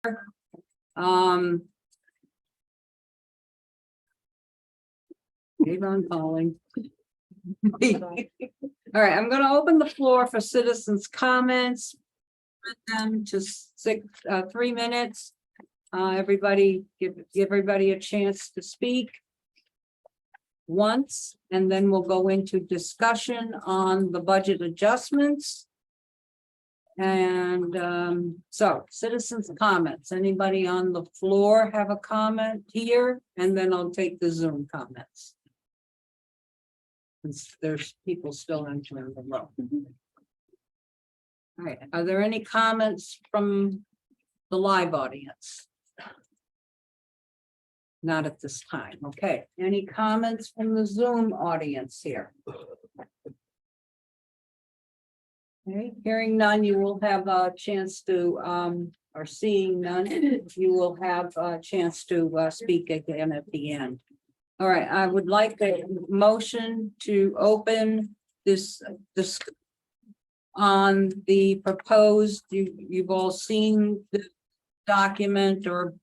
Keep on calling. All right, I'm going to open the floor for citizens' comments. Them to 3 minutes. Everybody give everybody a chance to speak once, and then we'll go into discussion on the budget adjustments. And so citizens' comments. Anybody on the floor have a comment here? And then I'll take the Zoom comments. There's people still entering the room. All right, are there any comments from the live audience? Not at this time. Okay, any comments from the Zoom audience here? Okay, hearing none, you will have a chance to, or seeing none, you will have a chance to speak again at the end. All right, I would like a motion to open this on the proposed, you've all seen the document or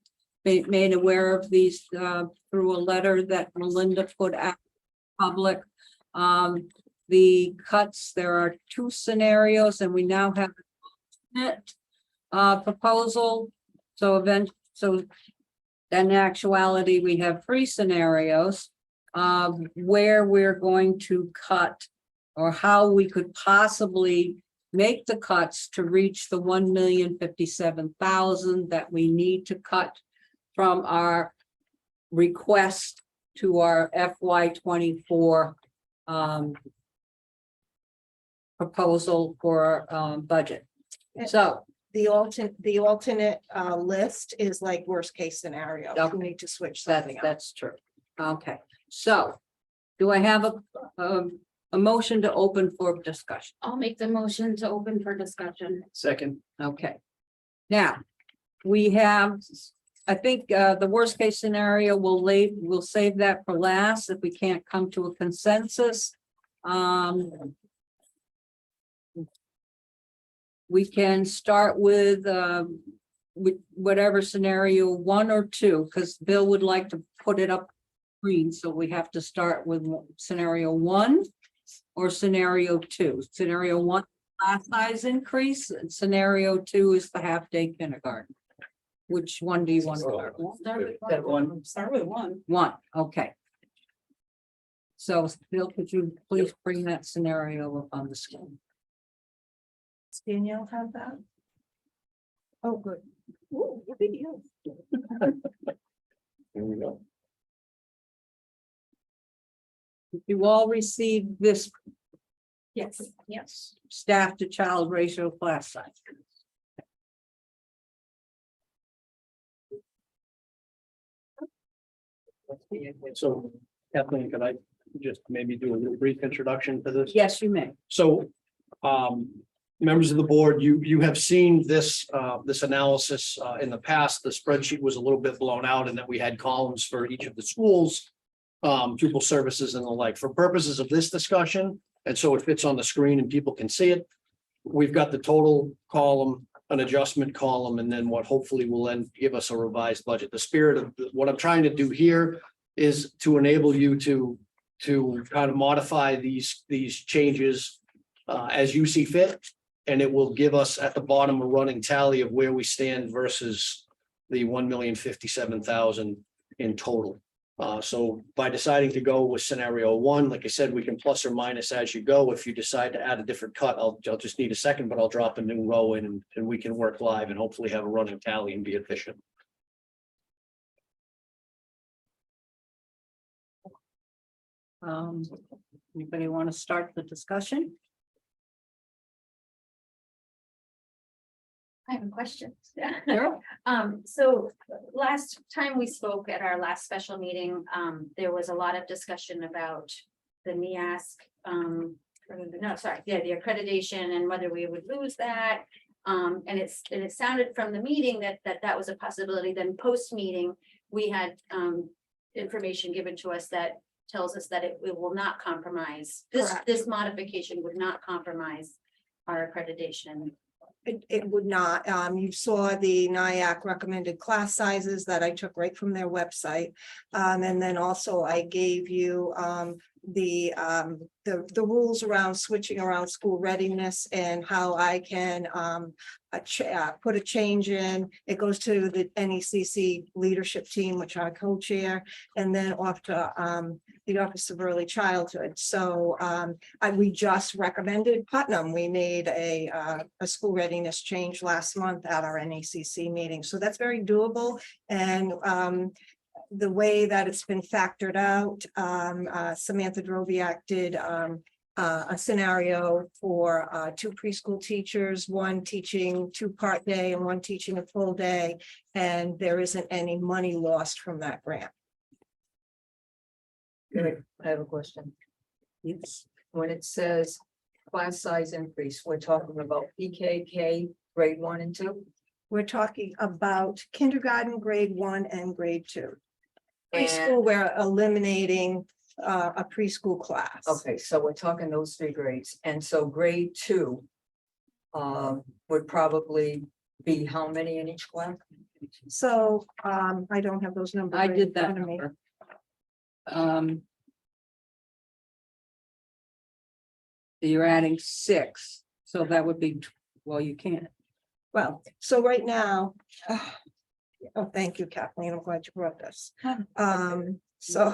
made aware of these through a letter that Melinda put out public. The cuts, there are 2 scenarios, and we now have a proposal. So in actuality, we have 3 scenarios where we're going to cut, or how we could possibly make the cuts to reach the 1,057,000 that we need to cut from our request to our FY24 proposal for budget. So the alternate list is like worst case scenario. Okay. We need to switch something up. that's true. Okay, so do I have a motion to open for discussion? I'll make the motion to open for discussion. Second. Okay. Now, we have, I think the worst case scenario, we'll save that for last if we can't come to a consensus. We can start with whatever scenario 1 or 2, because Bill would like to put it up screen, so we have to start with scenario 1 or scenario 2. Scenario 1, class size increase, and scenario 2 is the half-day kindergarten. Which one do you want to start with? That one. Start with 1. 1, okay. So Bill, could you please bring that scenario up on the screen? Does Danielle have that? Oh, good. Ooh, what did you? Here we go. You all received this Yes, yes. staff to child ratio class size. So Kathleen, could I just maybe do a little brief introduction to this? Yes, you may. So, members of the board, you have seen this, this analysis, in the past. The spreadsheet was a little bit blown out, and that we had columns for each of the schools, pupil services and the like. For purposes of this discussion, and so it fits on the screen and people can see it, we've got the total column, an adjustment column, and then what hopefully will then give us a revised budget. The spirit of what I'm trying to do here is to enable you to kind of modify these changes as you see fit. And it will give us at the bottom a running tally of where we stand versus the 1,057,000 in total. So by deciding to go with scenario 1, like I said, we can plus or minus as you go. If you decide to add a different cut, I'll just need a second, but I'll drop a new row in and we can work live and hopefully have a running tally and be efficient. Anybody want to start the discussion? I have a question. Sure. So last time we spoke at our last special meeting, there was a lot of discussion about the NEASC, the accreditation and whether we would lose that. And it sounded from the meeting that was a possibility. Then post-meeting, we had information given to us that tells us that it will not compromise. This modification would not compromise our accreditation. It would not. You saw the NIAC recommended class sizes that I took right from their website. And then also I gave you the rules around switching around school readiness and how I can put a change in. It goes to the NECC leadership team, which I co-chair, and then off to the Office of Early Childhood. So we just recommended Putnam. We made a school readiness change last month at our NECC meeting. So that's very doable. And the way that it's been factored out, Samantha Drobiak did a scenario for 2 preschool teachers, one teaching 2 part day and one teaching a full day. And there isn't any money lost from that grant. Good. I have a question. Yes. When it says class size increase, we're talking about PKK grade 1 and 2? We're talking about kindergarten, grade 1 and grade 2. And, Preschool, we're eliminating a preschool class. okay, so we're talking those 3 grades. And so grade 2 would probably be how many in each class? So I don't have those numbers. I right did in that front of me. number. You're adding 6, so that would be, well, you can't. Well, so right now, oh, thank you, Kathleen. I'm glad you brought this. So,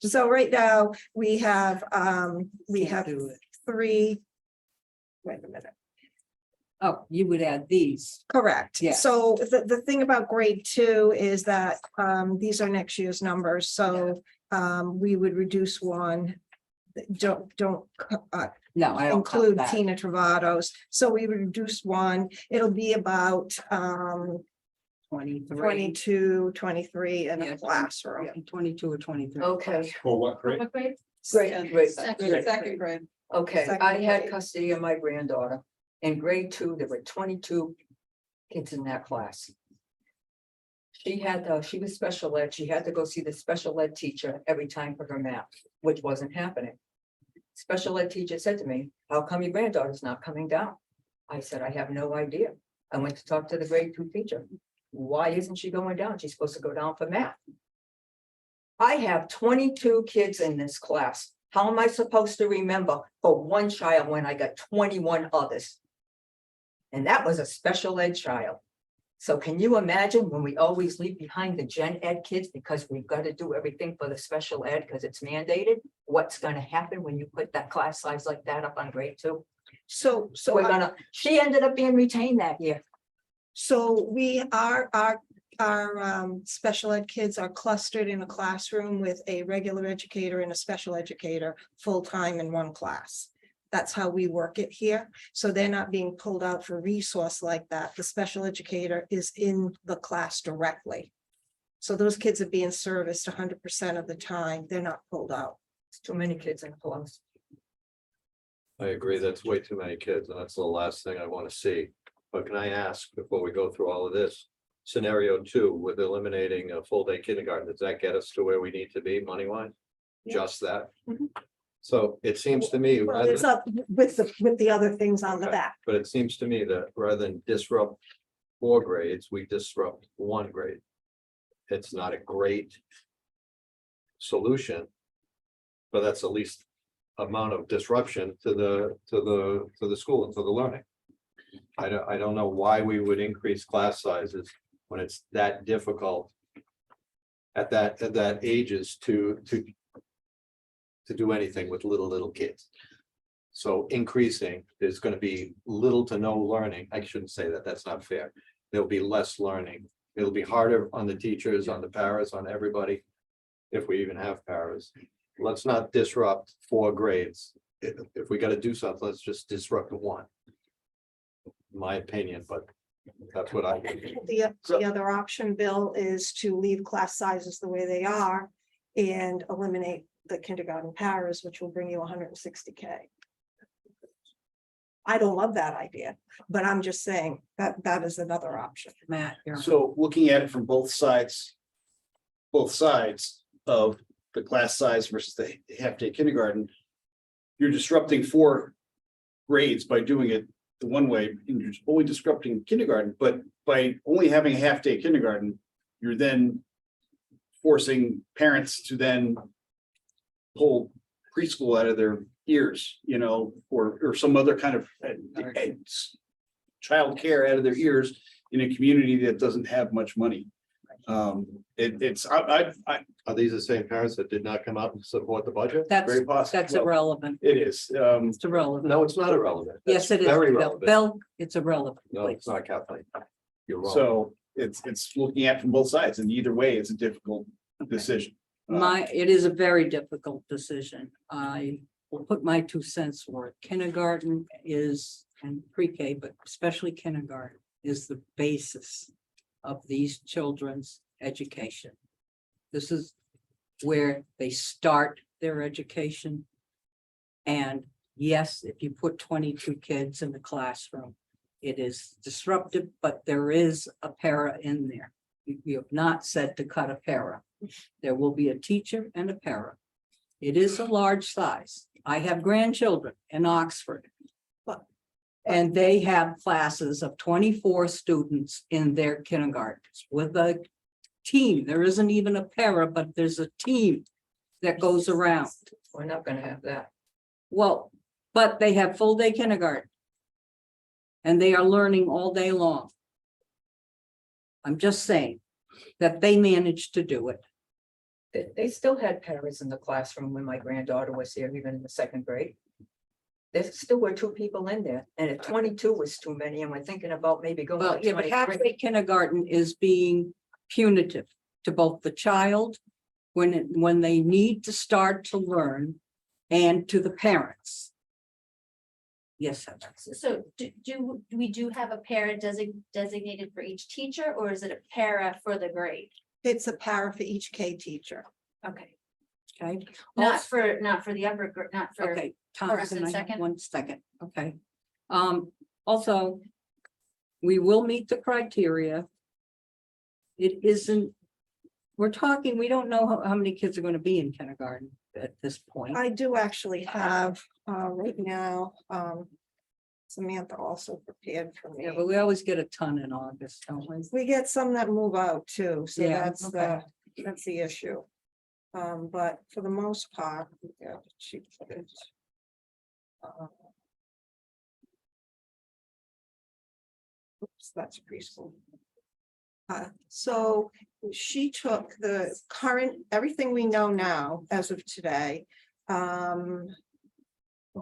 so right now we have Can't do it. 3. Wait a minute. Oh, you would add these. Correct. Yes. So the thing about grade 2 is that these are next year's numbers, so we would reduce 1. Don't No, I don't count include that. Tina Travados. So we would reduce 1. It'll be about 23. 22, 23 in Yeah, a classroom. 22 or 23. Okay, For what grade? What grade? great. Second grade. Okay, Second I had grade. custody of my granddaughter. In grade 2, there were 22 kids in that class. She was special ed. She had to go see the special ed teacher every time for her math, which wasn't happening. Special ed teacher said to me, "How come your granddaughter's not coming down?" I said, "I have no idea." I went to talk to the grade 2 teacher. "Why isn't she going down? She's supposed to go down for math." I have 22 kids in this class. How am I supposed to remember for one child when I got 21 others? And that was a special ed child. So can you imagine when we always leave behind the gen ed kids because we've got to do everything for the special ed because it's mandated? What's going to happen when you put that class size like that up on grade 2? So She ended up being retained that year. So we are, our special ed kids are clustered in a classroom with a regular educator and a special educator full-time in one class. That's how we work it here. So they're not being pulled out for resource like that. The special educator is in the class directly. So those kids are being serviced 100% of the time. They're not pulled out. It's too many kids in class. I agree, that's way too many kids, and that's the last thing I want to see. But can I ask, before we go through all of this, scenario 2 with eliminating a full day kindergarten, does that get us to where we need to be money wise? Yeah. Just that? Mhm. So it seems to me, Well, it's up with the other things on the Okay. back. but it seems to me that rather than disrupt 4 grades, we disrupt 1 grade. It's not a great solution, but that's the least amount of disruption to the school and to the learning. I don't know why we would increase class sizes when it's that difficult at that ages to do anything with little kids. So increasing, there's going to be little to no learning. I shouldn't say that, that's not fair. There'll be less learning. It'll be harder on the teachers, on the paras, on everybody, if we even have paras. Let's not disrupt 4 grades. If we got to do something, let's just disrupt 1. My opinion, but that's what I. The other option, Bill, is to leave class sizes the way they are and eliminate the kindergarten paras, which will bring you 160K. I don't love that idea, but I'm just saying that that is another option. Matt, you're. So looking at it from both sides of the class size versus the half-day kindergarten, you're disrupting 4 grades by doing it the one way, and you're only disrupting kindergarten, but by only having a half day kindergarten, you're then forcing parents to then pull preschool out of their ears, you know, or some other kind of childcare out of their ears in a community that doesn't have much money. It's, Are these the same parents that did not come out and support the budget? That's, very possible. that's Well, irrelevant. It is, It's irrelevant. No, it's not irrelevant. Yes, it is. Very Bill. relevant. Bill, it's irrelevant. No, it's not, Kathleen. You're wrong. so it's looking at from both sides, and either way, it's a difficult decision. It is a very difficult decision. I will put my 2 cents for it. Kindergarten is, and pre-K, but especially kindergarten, is the basis of these children's education. This is where they start their education. And yes, if you put 22 kids in the classroom, it is disruptive, but there is a para in there. You have not said to cut a para. There will be a teacher and a para. It is a large size. I have grandchildren in Oxford. And they have classes of 24 students in their kindergartens with a team. There isn't even a para, but there's a team that goes around. We're not gonna have that. Well, but they have full day kindergarten. And they are learning all day long. I'm just saying that they managed to do it. They still had paras in the classroom when my granddaughter was here, even in the 2nd grade. There still were 2 people in there, and if 22 was too many, and we're thinking about maybe going Well, to yeah, but half 23. day kindergarten is being punitive to both the child when they need to start to learn and to the parents. Yes, Heather. So do we have a para designated for each teacher, or is it a para for the grade? It's a para for each K teacher. Okay, Okay. not for the upper, not for. Okay, Tom, first can and I have second? 1 second? Okay. Also, we will meet the criteria. It isn't, we're talking, we don't know how many kids are going to be in kindergarten at this point. I do actually have, right now, Samantha also prepared for me. Yeah, but we always get a ton in August, don't we? We get some that move out too, so Yeah, that's the issue. But for the most part, yeah, she put it. Oops, that's preschool. So she took the current, everything we know now as of today.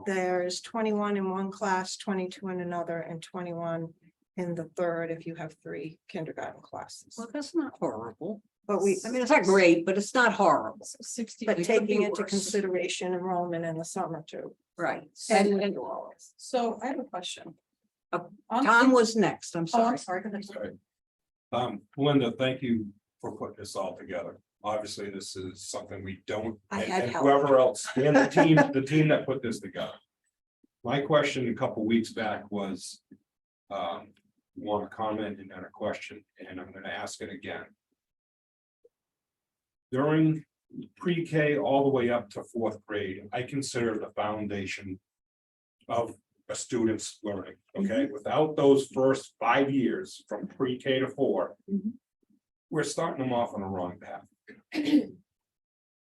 There's 21 in one class, 22 in another, and 21 in the third if you have 3 kindergarten classes. Well, that's not horrible. But we, I mean, it's not great, but it's not horrible. 60. but it could taking be into worse. consideration enrollment in the summer too. Right. And So I have a question. Uh, On Tom six- was next. I'm Oh, sorry. I'm sorry. go ahead. Sorry. Linda, thank you for putting this all together. Obviously, this is something we don't, I and had and help. whoever else, and the team that put this together. My question a couple weeks back was, one comment and then a question, and I'm gonna ask it again. During pre-K all the way up to 4th grade, I consider the foundation of a student's learning, okay? Without those first 5 years from pre-K to 4, Mhm. we're starting them off on the wrong path.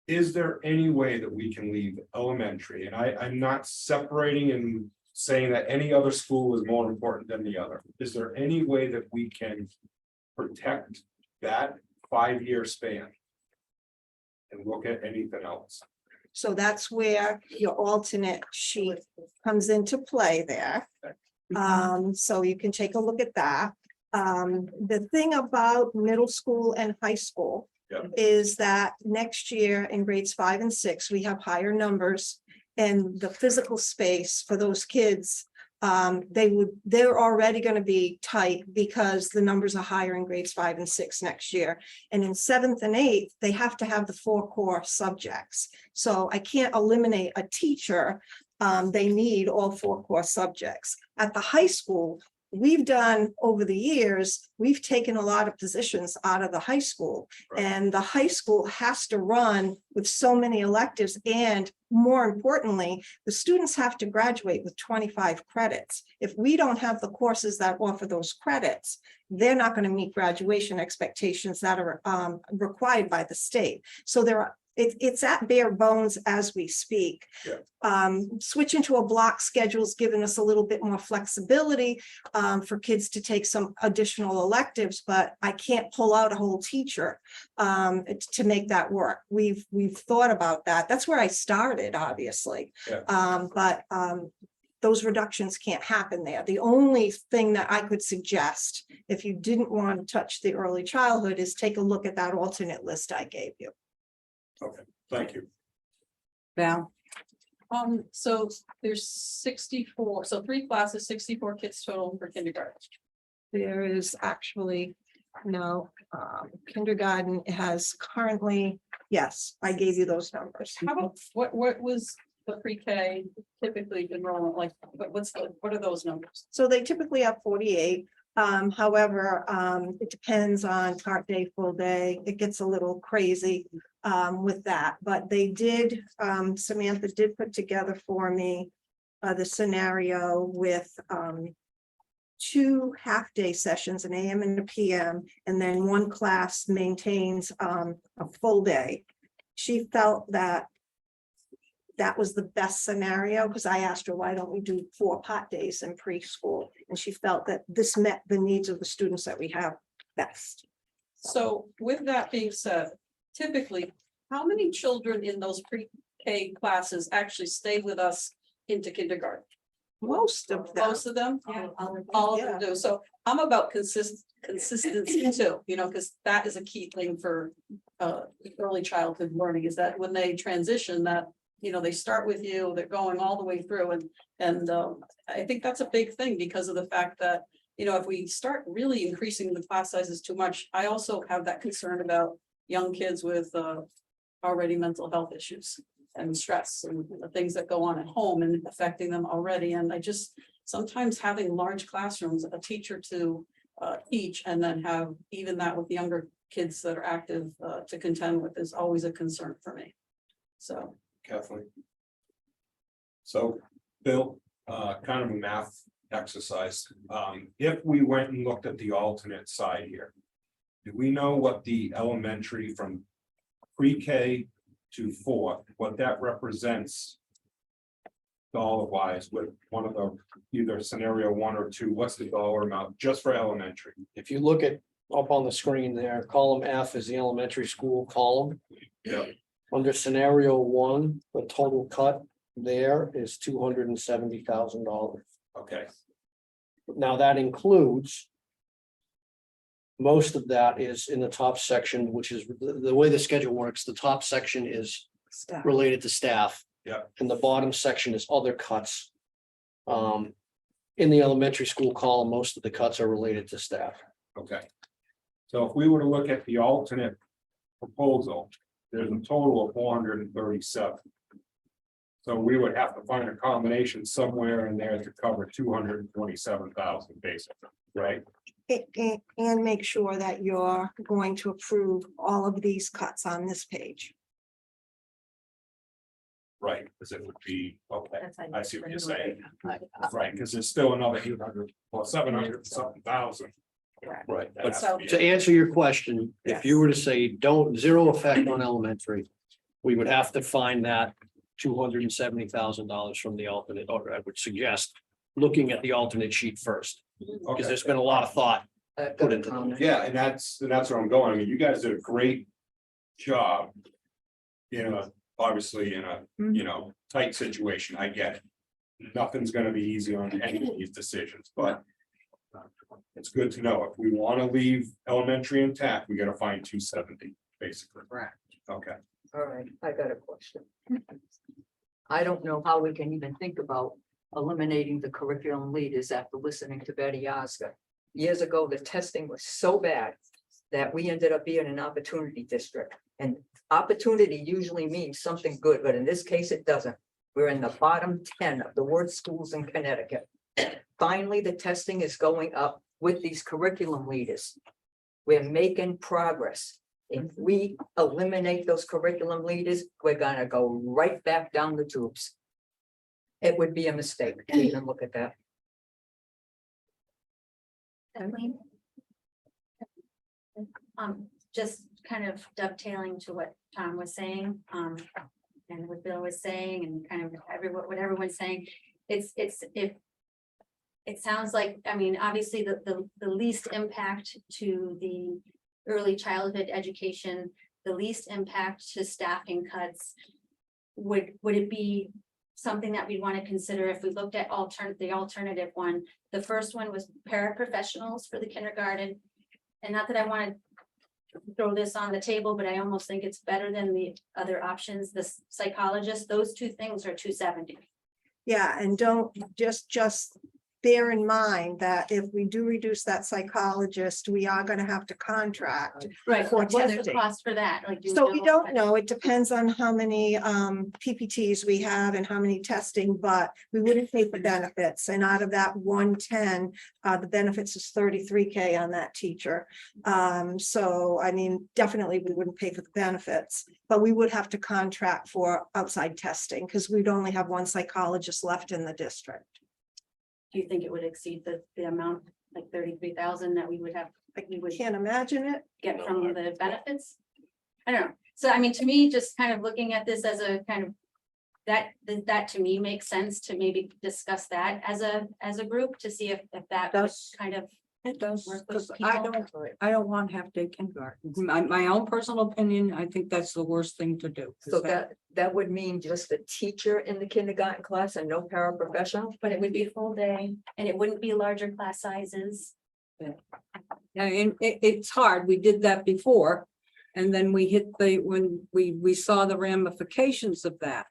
Is there any way that we can leave elementary, and I'm not separating and saying that any other school is more important than the other. Is there any way that we can protect that 5-year span? And look at anything else? So that's where your alternate sheet comes into play there. So you can take a look at that. The thing about middle school and high school Yeah. is that next year in grades 5 and 6, we have higher numbers. And the physical space for those kids, they're already going to be tight because the numbers are higher in grades 5 and 6 next year. And in 7th and 8th, they have to have the 4 core subjects. So I can't eliminate a teacher. They need all 4 core subjects. At the high school, we've done over the years, we've taken a lot of positions out of the high school. Right. And the high school has to run with so many electives, and more importantly, the students have to graduate with 25 credits. If we don't have the courses that offer those credits, they're not going to meet graduation expectations that are required by the state. So it's at bare bones as we speak. Yeah. Switching to a block schedule's given us a little bit more flexibility for kids to take some additional electives, but I can't pull out a whole teacher to make that work. We've thought about that. That's where I started, obviously. Yeah. But those reductions can't happen there. The only thing that I could suggest, if you didn't want to touch the early childhood, is take a look at that alternate list I gave you. Okay, thank you. Val, So there's 64, so 3 classes, 64 kids total for kindergarten. There is actually no kindergarten has currently, yes, I gave you those numbers. How about, what was the pre-K typically enrollment like? What are those numbers? So they typically have 48. However, it depends on part day, full day. It gets a little crazy with that, but they did, Samantha did put together for me the scenario with 2 half-day sessions, an AM and a PM, and then 1 class maintains a full day. She felt that that was the best scenario, because I asked her, why don't we do 4 pot days in preschool? And she felt that this met the needs of the students that we have best. So with that being said, typically, how many children in those pre-K classes actually stay with us into kindergarten? Most of them. Most of them? Yeah. All of them do. So I'm about consistency too, because that is a key thing for early childhood learning, is that when they transition, that they start with you, they're going all the way through, and I think that's a big thing because of the fact that if we start really increasing the class sizes too much, I also have that concern about young kids with already mental health issues and stress and the things that go on at home and affecting them already. And I just sometimes having large classrooms, a teacher to teach, and then have even that with younger kids that are active to contend with is always a concern for me. So. Kathleen. So, Bill, kind of a math exercise. If we went and looked at the alternate side here, do we know what the elementary from pre-K to 4, what that represents dollar wise with one of the either scenario 1 or 2? What's the dollar amount just for elementary? If you look at up on the screen there, column F is the elementary school column. Yeah. Under scenario 1, the total cut there is $270,000. Okay, Now that includes. Most of that is in the top section, which is the way the schedule works. The top section is Staff. related to staff. Yeah. And the bottom section is other cuts. In the elementary school column, most of the cuts are related to staff. okay. So if we were to look at the alternate proposal, there's a total of 437. So we would have to find a combination somewhere in there to cover 227,000 basically, right? And make sure that you're going to approve all of these cuts on this page. Right, because it would be, okay, That's how you I see what you're saying. Right. Right, because there's still another 800 or 700 something thousand. Right. That has to be- To answer your question, if you were to say zero effect on elementary, we would have to find that $270,000 from the alternate, or I would suggest looking at the alternate sheet first, because Okay. there's been a lot of thought I've put got a into comment. Yeah, and that's where I'm going. I mean, you guys did a great job. Obviously in a, tight situation, I get it. Nothing's gonna be easy on any of these decisions, but it's good to know if we want to leave elementary intact, we gotta find 270, basically. Correct. Okay, All right, I got a question. I don't know how we can even think about eliminating the curriculum leaders after listening to Betty Oscar. Years ago, the testing was so bad that we ended up being an opportunity district. And opportunity usually means something good, but in this case, it doesn't. We're in the bottom 10 of the worst schools in Connecticut. Finally, the testing is going up with these curriculum leaders. We're making progress. If we eliminate those curriculum leaders, we're gonna go right back down the tubes. It would be a mistake to even look at that. Kathleen? Just kind of dovetailing to what Tom was saying, and what Bill was saying, and kind of what everyone's saying, it sounds like, I mean, obviously, the least impact to the early childhood education, the least impact to staffing cuts, would it be something that we'd want to consider if we looked at the alternative one? The first one was paraprofessionals for the kindergarten. And not that I want to throw this on the table, but I almost think it's better than the other options. The psychologist, those two things are 270. Yeah, and don't just bear in mind that if we do reduce that psychologist, we are gonna have to contract. Right. For What's the testing. cost for that? Like, So we don't know. It depends on how many PPTs we have and how many testing, but we wouldn't pay for benefits. And out of that 110, the benefits is 33K on that teacher. So I mean, definitely we wouldn't pay for the benefits, but we would have to contract for outside testing because we'd only have one psychologist left in the district. Do you think it would exceed the amount, like 33,000 that we would have, like we would Can't imagine it. get from the benefits? I don't know. So I mean, to me, just kind of looking at this as a kind of, that to me makes sense to maybe discuss that as a group to see if that would Does. kind of It does, work with because I people. don't want half-day kindergarten. My own personal opinion, I think that's the worst thing to do. 'Cause So that would mean just a teacher in the kindergarten class and no paraprofessional? But it would be full day and it wouldn't be larger class sizes. Yeah, and it's hard. We did that before. And then we hit when we saw the ramifications of that.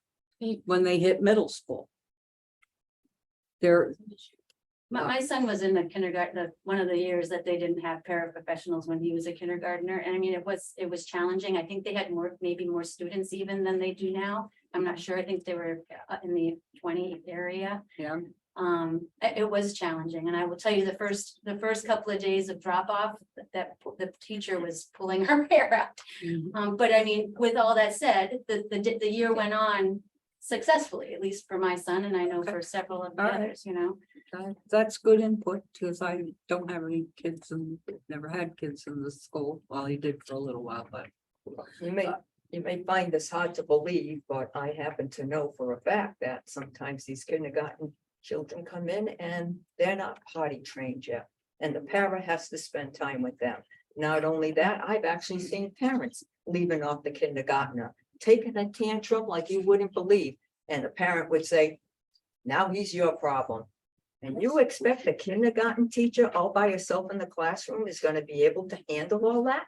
When they hit middle school. There, My son was in the kindergarten, one of the years that they didn't have paraprofessionals when he was a kindergartner. And I mean, it was challenging. I think they had maybe more students even than they do now. I'm not sure. I think they were in the 20 area. yeah, It was challenging. And I will tell you, the first couple of days of drop off, that the teacher was pulling her hair out. But I mean, with all that said, the year went on successfully, at least for my son, and I know for several of the All right. others, you know. that's good input, because I don't have any kids and never had kids in the school. Well, he did for a little while, but. You may find this hard to believe, but I happen to know for a fact that sometimes these kindergarten children come in and they're not potty trained yet. And the para has to spend time with them. Not only that, I've actually seen parents leaving off the kindergartner, taking a tantrum like you wouldn't believe. And the parent would say, now he's your problem. And you expect a kindergarten teacher all by herself in the classroom is going to be able to handle all that?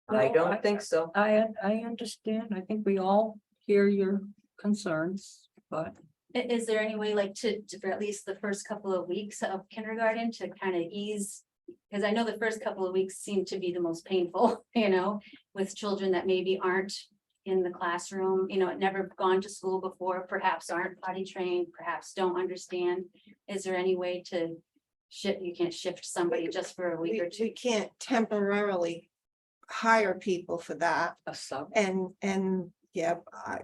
I No, don't think so. I understand. I think we all hear your concerns, but. Is there any way like to for at least the first couple of weeks of kindergarten to kind of ease? Because I know the first couple of weeks seem to be the most painful, you know, with children that maybe aren't in the classroom, you know, never gone to school before, perhaps aren't potty trained, perhaps don't understand. Is there any way to shift? You can't shift somebody just for a week or two. We can't temporarily hire people for that. A sub. And yeah,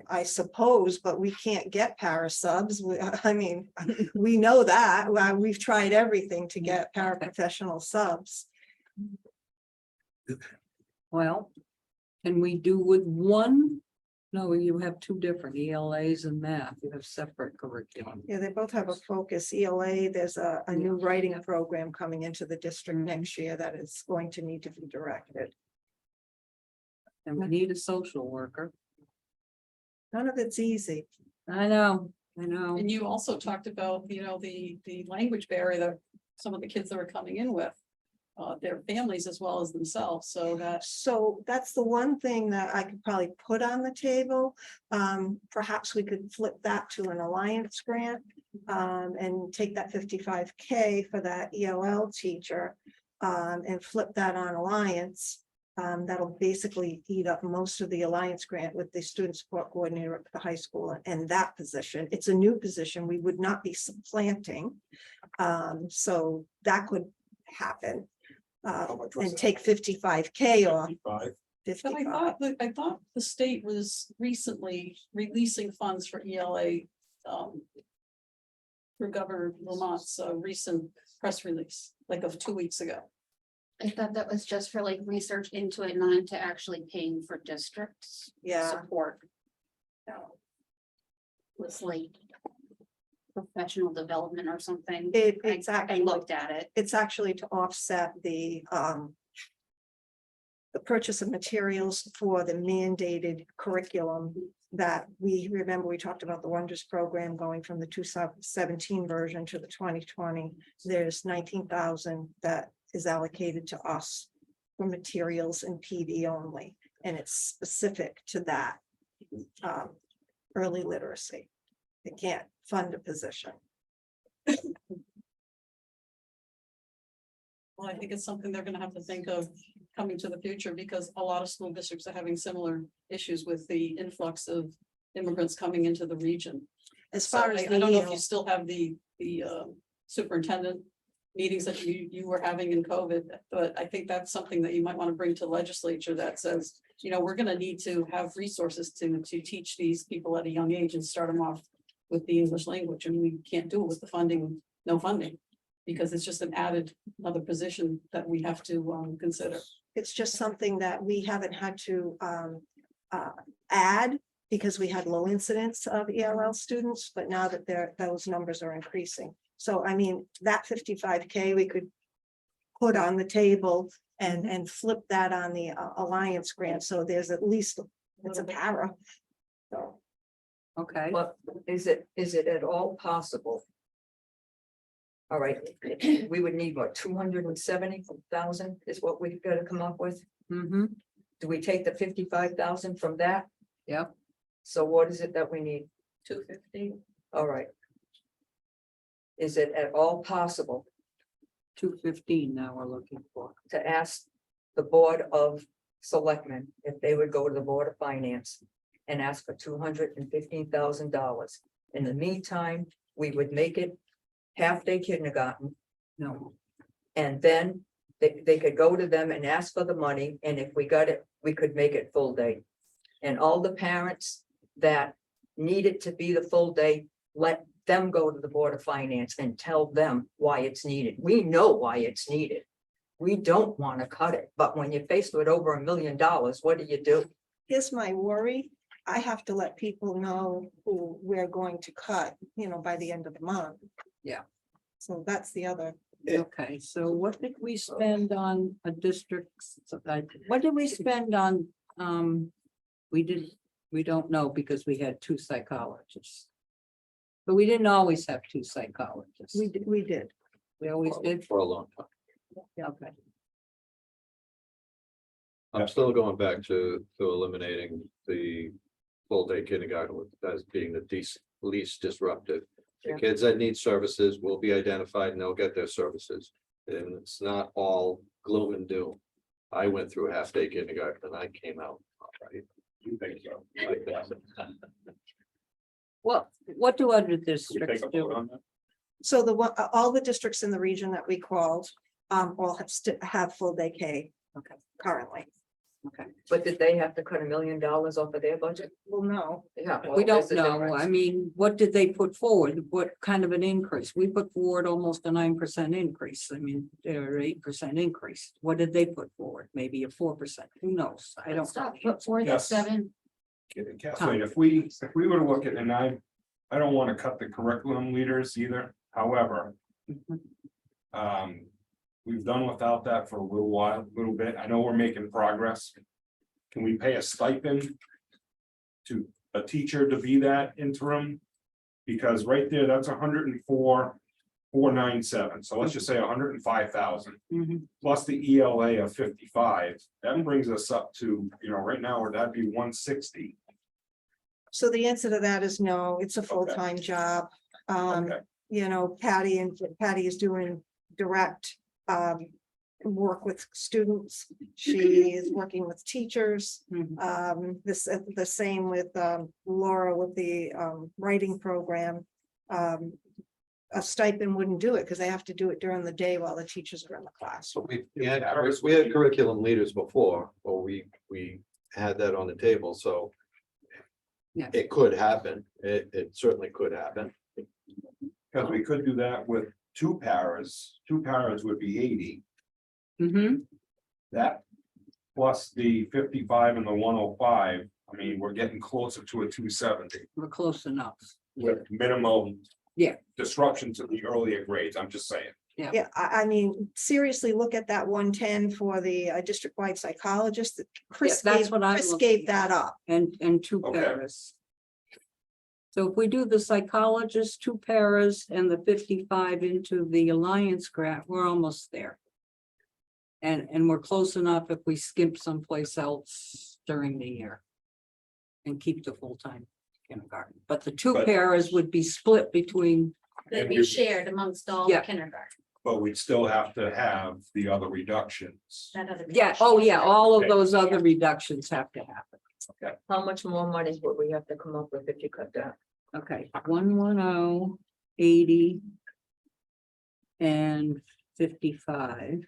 I suppose, but we can't get para subs. I mean, we know that. We've tried everything to get paraprofessional subs. Well, can we do with one? No, you have two different ELAs and math. You have separate curriculum. Yeah, they both have a focus. ELA, there's a new writing program coming into the district next year that is going to need to be directed. And we need a social worker. None of it's easy. I know. And you also talked about, you know, the language barrier that some of the kids that were coming in with, their families as well as themselves, so that's the one thing that I could probably put on the table. Perhaps we could flip that to an alliance grant and take that 55K for that ELL teacher and flip that on alliance. That'll basically eat up most of the Alliance grant with the student support coordinator at the high school and that position. It's a new position. We would not be supplanting. So that could happen. And take 55K off. 55. But I 55. thought the state was recently releasing funds for ELA. For Governor Lamont's recent press release, like of 2 weeks ago. I thought that was just for like research into it, not to actually paying for districts. Yeah. Support. Was like professional development or something. I Exactly. looked at it. It's actually to offset the purchase of materials for the mandated curriculum that we talked about the Wonders program going from the 2017 version to the 2020. There's 19,000 that is allocated to us for materials and PD only, and it's specific to that early literacy. They can't fund a position. Well, I think it's something they're gonna have to think of coming to the future, because a lot of school districts are having similar issues with the influx of immigrants coming into the region. As So far as I don't know if the you still have the superintendent meetings that you were having in COVID, but I think that's something that you might want to bring to legislature that says, we're gonna need to have resources to teach these people at a young age and start them off with the English language, and we can't do it with the funding, no funding, because it's just an added another position that we have to consider. it's just something that we haven't had to add because we had low incidence of ELL students, but now that those numbers are increasing. So I mean, that 55K we could put on the table and flip that on the Alliance grant. So there's at least, it's a para. So Okay, But is it at all possible? All right, we would need what, 270,000 is what we've got to come up with? mm-hmm, Do we take the 55,000 from that? yep, So what is it that we need? 250. All right. Is it at all possible 215 now we're looking for. to ask the Board of Selectmen if they would go to the Board of Finance and ask for $215,000? In the meantime, we would make it half-day kindergarten, No, and then they could go to them and ask for the money, and if we got it, we could make it full day. And all the parents that need it to be the full day, let them go to the Board of Finance and tell them why it's needed. We know why it's needed. We don't want to cut it, but when you're faced with over $1 million, what do? here's my worry. I have to let people know who we're going to cut, by the end of the month. Yeah. So that's the other. okay, so what did we spend on a district? What did we spend on, we don't know because we had 2 psychologists. But we didn't always have 2 psychologists. We did. We always did, For a long time. okay, I'm still going back to eliminating the full day kindergarten as being the least disruptive. The Yeah. kids that need services will be identified and they'll get their services. And it's not all gloom and doom. I went through half day kindergarten and I came out, all right. You think so? Like that. what do other Can we districts take a vote do? on that? So all the districts in the region that we called, all have full day K. Okay. Currently. Okay, But did they have to cut $1 million off of their budget? Well, no, Yeah. we don't there's a know, difference. I mean, what did they put forward, what kind of an increase? We put forward almost a 9% increase, I mean, or 8% increase, what did they put forward? Maybe a 4%, who knows, I don't. Stop, put forth Yes. 7. Kathleen, if we were to look at, and I don't want to cut the curriculum leaders either, however. Mhm. We've done without that for a little bit. I know we're making progress. Can we pay a stipend to a teacher to be that interim? Because right there, that's 104,497. So let's just say 105,000 Mhm. plus the ELA of 55. That brings us up to, right now, that'd be 160. so the answer to that is no, it's a full-time job. Okay. Patty is doing direct work with students. She is working with teachers. Mhm. The same with Laura with the writing program. A stipend wouldn't do it because they have to do it during the day while the teachers are in the class. So we had curriculum leaders before, or we had that on the table, so. Yeah. It could happen. It certainly could happen. Because we could do that with two paras would be 80. Mhm. That plus the 55 and the 105, I mean, we're getting closer to a 270 We're close enough. with minimum. Yeah. Disruption to the earlier grades, I'm just saying. Yeah, I mean, seriously, look at that 110 for the district-wide psychologist. Chris that's gave, what I'm Chris looking gave at. that up. And two Okay. paras. So if we do the psychologist, two paras and the 55 into the Alliance grant, we're almost there. And we're close enough if we skimp someplace else during the year. And keep the full-time kindergarten, but the two But- paras would be split between, That And we we- shared amongst all the Yeah. kindergarten. But we'd still have to have the other reductions. That other. yeah, oh yeah, all of those other reductions have to happen. How much more money would we have to come up with if you cut that? Okay, 110, 80. And 55.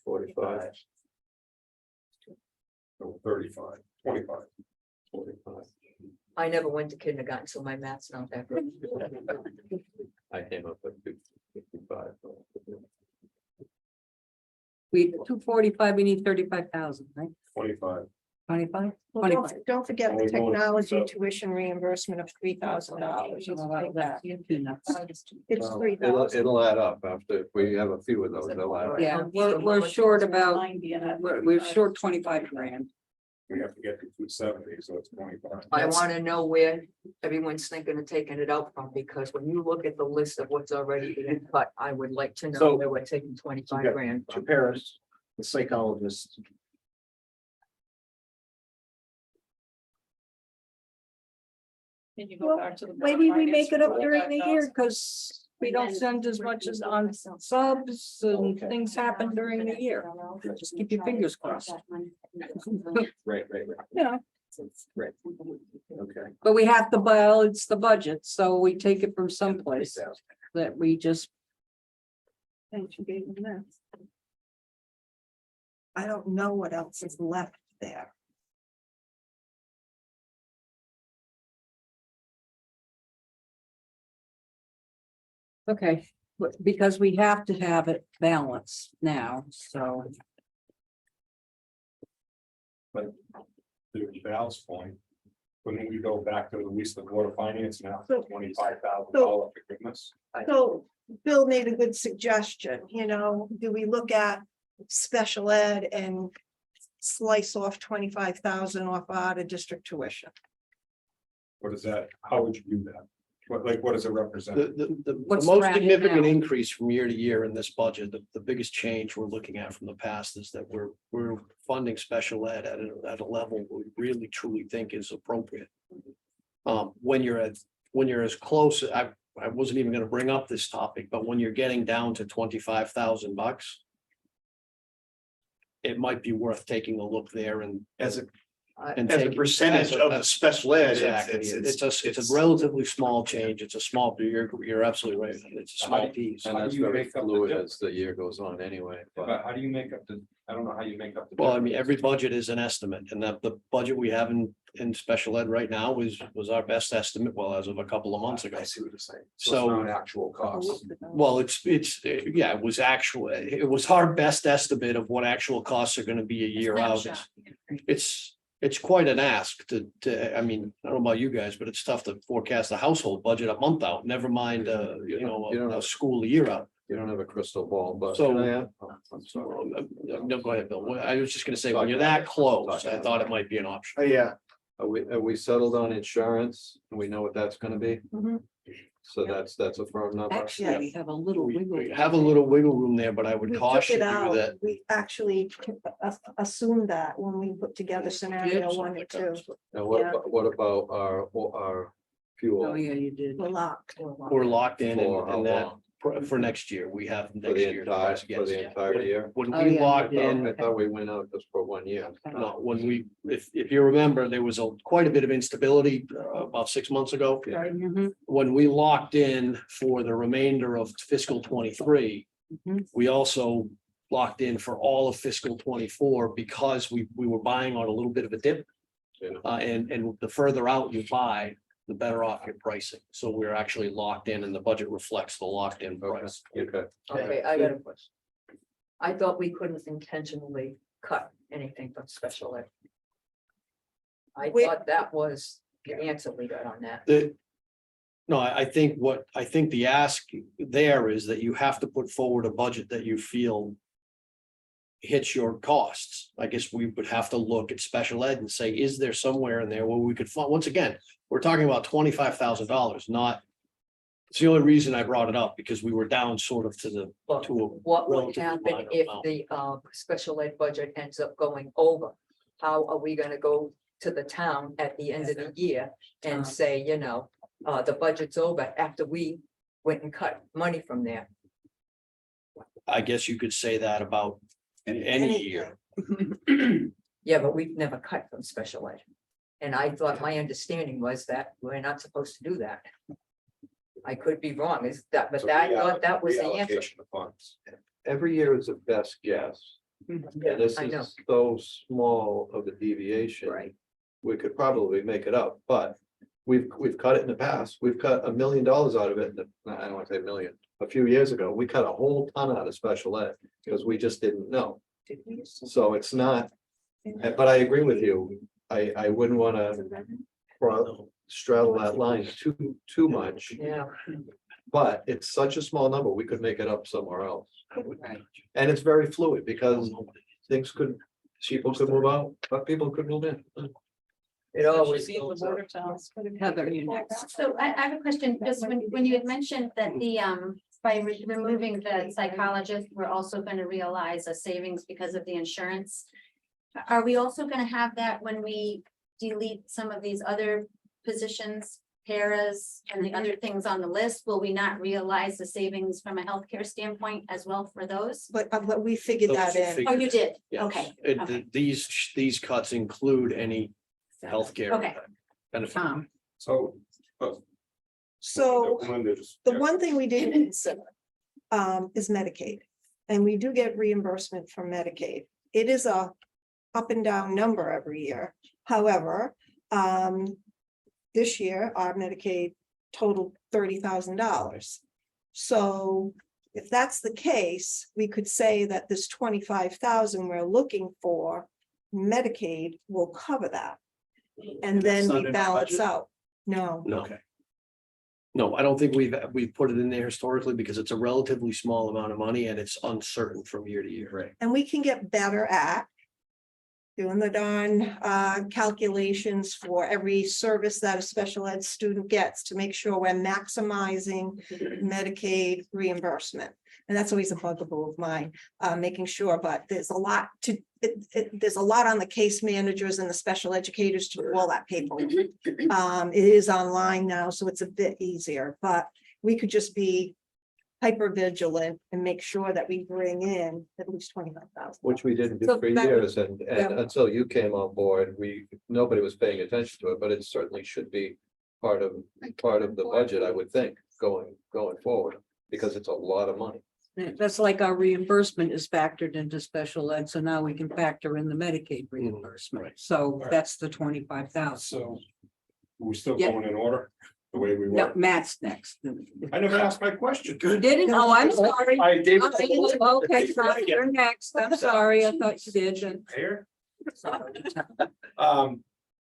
45, So 35, 25. 45. I never went to kindergarten, so my math's not that good. I came up with 55. We, 245, we need 35,000, right? 25. 25? Well, 25. don't forget the Only going up, technology so- tuition reimbursement of $3,000. Well, that's peanuts. It's Well, $3,000. It'll add up after, if we have a few of those, they'll add up. Yeah, we're short about, 90 and that- we're short 25 grand. We have to get to 270, so it's 25. I want to know where everyone's thinking of taking it out from, because when you look at the list of what's already been cut, I would like to know So- where we're taking 25 got grand Two from. paras, the psychologist. Can you go back to the. Maybe we make it up finance during the year, 45,000? because we don't send as much as on subs and things happen during the year. Just keep your fingers crossed. Right. You know, Right. Okay. but we have to balance the budget, so we take it from someplace that we just. Thank you, gave them that. I don't know what else is left there. Okay, because we have to have it balanced now, so. To Val's point, when we go back to release the Board of Finance now, $25,000 forgiveness. So Bill made a good suggestion, do we look at special ed and slice off 25,000 off out of district tuition? What is that? How would you do that? What does it represent? The What's most tracking significant now? increase from year to year in this budget, the biggest change we're looking at from the past is that we're funding special ed at a level we really truly think is appropriate. When you're as close, I wasn't even gonna bring up this topic, but when you're getting down to $25,000. It might be worth taking a look there and As a, and as a take- percentage as a- of the special ed, Exactly, it's a relatively small change, it's a small, you're absolutely right, it's a small piece. And How that's do you very make up the fluid difference? as the year goes on anyway, but. But how do you make up I don't know how you make up the. Well, I mean, difference. every budget is an estimate, and that the budget we have in special ed right now was our best estimate, well, as of a couple of months ago. I see what you're saying. So- it's not actual cost. Well, yeah, it was our best estimate of what actual costs are gonna be a year out. Snapshot. It's quite an ask I mean, I don't know about you guys, but it's tough to forecast a household budget a month out, never mind, You don't a have- school a year out. You don't have a crystal ball, but. So- Can I add? Oh, I'm sorry. No, go ahead, Bill. I was just gonna say, when you're that close, I thought it might be an option. yeah, Are we settled on insurance? We know what that's gonna be? Mhm. So that's a firm number. Actually, we have a little wiggle. We have a little wiggle room there, but I would We took caution it you out, that. we actually assumed that when we put together scenario Did? 1 and 2, Now, Yeah. what about our Oh, fuel? yeah, you did. we're locked. We're locked in For how and that long? For next year, we have For next the year. entire, for the Yes. entire year? When Oh, we yeah, locked we did. in, I thought we went out just for 1 year. no, when we, if you remember, there was quite a bit of instability about 6 months ago. Mhm. When we locked in for the remainder of fiscal 23, Mhm. we also locked in for all of fiscal 24 because we were buying on a little bit of a dip. Yeah. And the further out you buy, the better off your pricing. So we're actually locked in and the budget reflects the locked in price. Okay. Okay, I got a question. I thought we couldn't intentionally cut anything from special ed. I We- thought that was the answer we got on that. No, I think the ask there is that you have to put forward a budget that you feel hits your costs. I guess we would have to look at special ed and say, is there somewhere in there where we could find, once again, we're talking about $25,000, not. It's the only reason I brought it up, because we were down sort of to the, But to a. what would relatively happen minor if amount. the special ed budget ends up going over? How are we gonna go to the town at the end of the year and say, you know, the budget's over after we went and cut money from there? I guess you could say that about any year. Yeah, but we've never cut from special ed. And I thought my understanding was that we're not supposed to do that. I could be wrong, is that, but I thought that was the answer. Reallocation of funds. Every year is a best guess. And this I know. is so small of a deviation. Right. We could probably make it up, but we've cut it in the past. We've cut $1 million out of it. I don't want to say million. A few years ago, we cut a whole ton out of special ed because we just didn't know. So it's not, but I agree with you. I wouldn't want to straddle that line too much, Yeah. but it's such a small number. We could make it up somewhere else. And it's very fluid because things could, people could move out, but people could move in. It always See the goes border up. towns. Heather, you next. So I have a question, just when you had mentioned that the, by removing the psychologist, we're also gonna realize a savings because of the insurance. Are we also gonna have that when we delete some of these other positions, paras, and the other things on the list? Will we not realize the savings from a healthcare standpoint as well for those? But we figured Those that are in. figured. Oh, you did? Yes. Okay, It- okay. These cuts include any healthcare. Okay. benefit. Tom, So. So Linda just- the one thing we didn't consider is Medicaid. And we do get reimbursement from Medicaid. It is a up and down number every year. However, this year our Medicaid totaled $30,000. So if that's the case, we could say that this 25,000 we're looking for, Medicaid will cover that. And then That's not we in our balance budget? out. No. No. No, I don't think we've put it in there historically because it's a relatively small amount of money and it's uncertain from year to year. Right. And we can get better at doing the darn calculations for every service that a special ed student gets to make sure we're maximizing Medicaid reimbursement. And that's always a bugaboo of mine, making sure, but there's a lot to, there's a lot on the case managers and the special educators to do all that paperwork. It is online now, so it's a bit easier, but we could just be hyper vigilant and make sure that we bring in at least 25,000. Which we didn't do So for that- years, and yeah. until you came on board, nobody was paying attention to it, but it certainly should be part of the budget, I would think, going forward, because it's a lot of money. that's like our reimbursement is factored into special ed, so now we can factor in the Medicaid reimbursement. right. So that's the 25,000. So. We're still Yeah. going in order, the way we No, were. Matt's next. I never asked my question. You didn't? Oh, I'm sorry. I gave. Okay, Tom, you're next. I'm sorry. I thought you did. Here.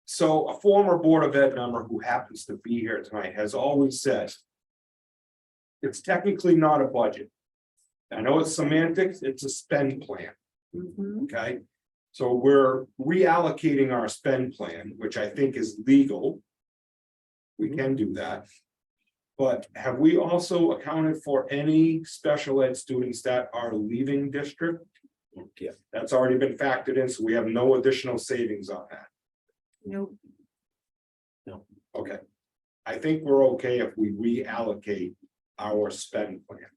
So a former Board of Ed member who happens to be here tonight has always said. It's technically not a budget. I know it's semantics, it's a spend plan, Mhm. okay? So we're reallocating our spend plan, which I think is legal. We can do that. But have we also accounted for any special ed students that are leaving district? Yeah. That's already been factored in, so we have no additional savings on that. No, Okay. I think we're okay if we reallocate our spend plan.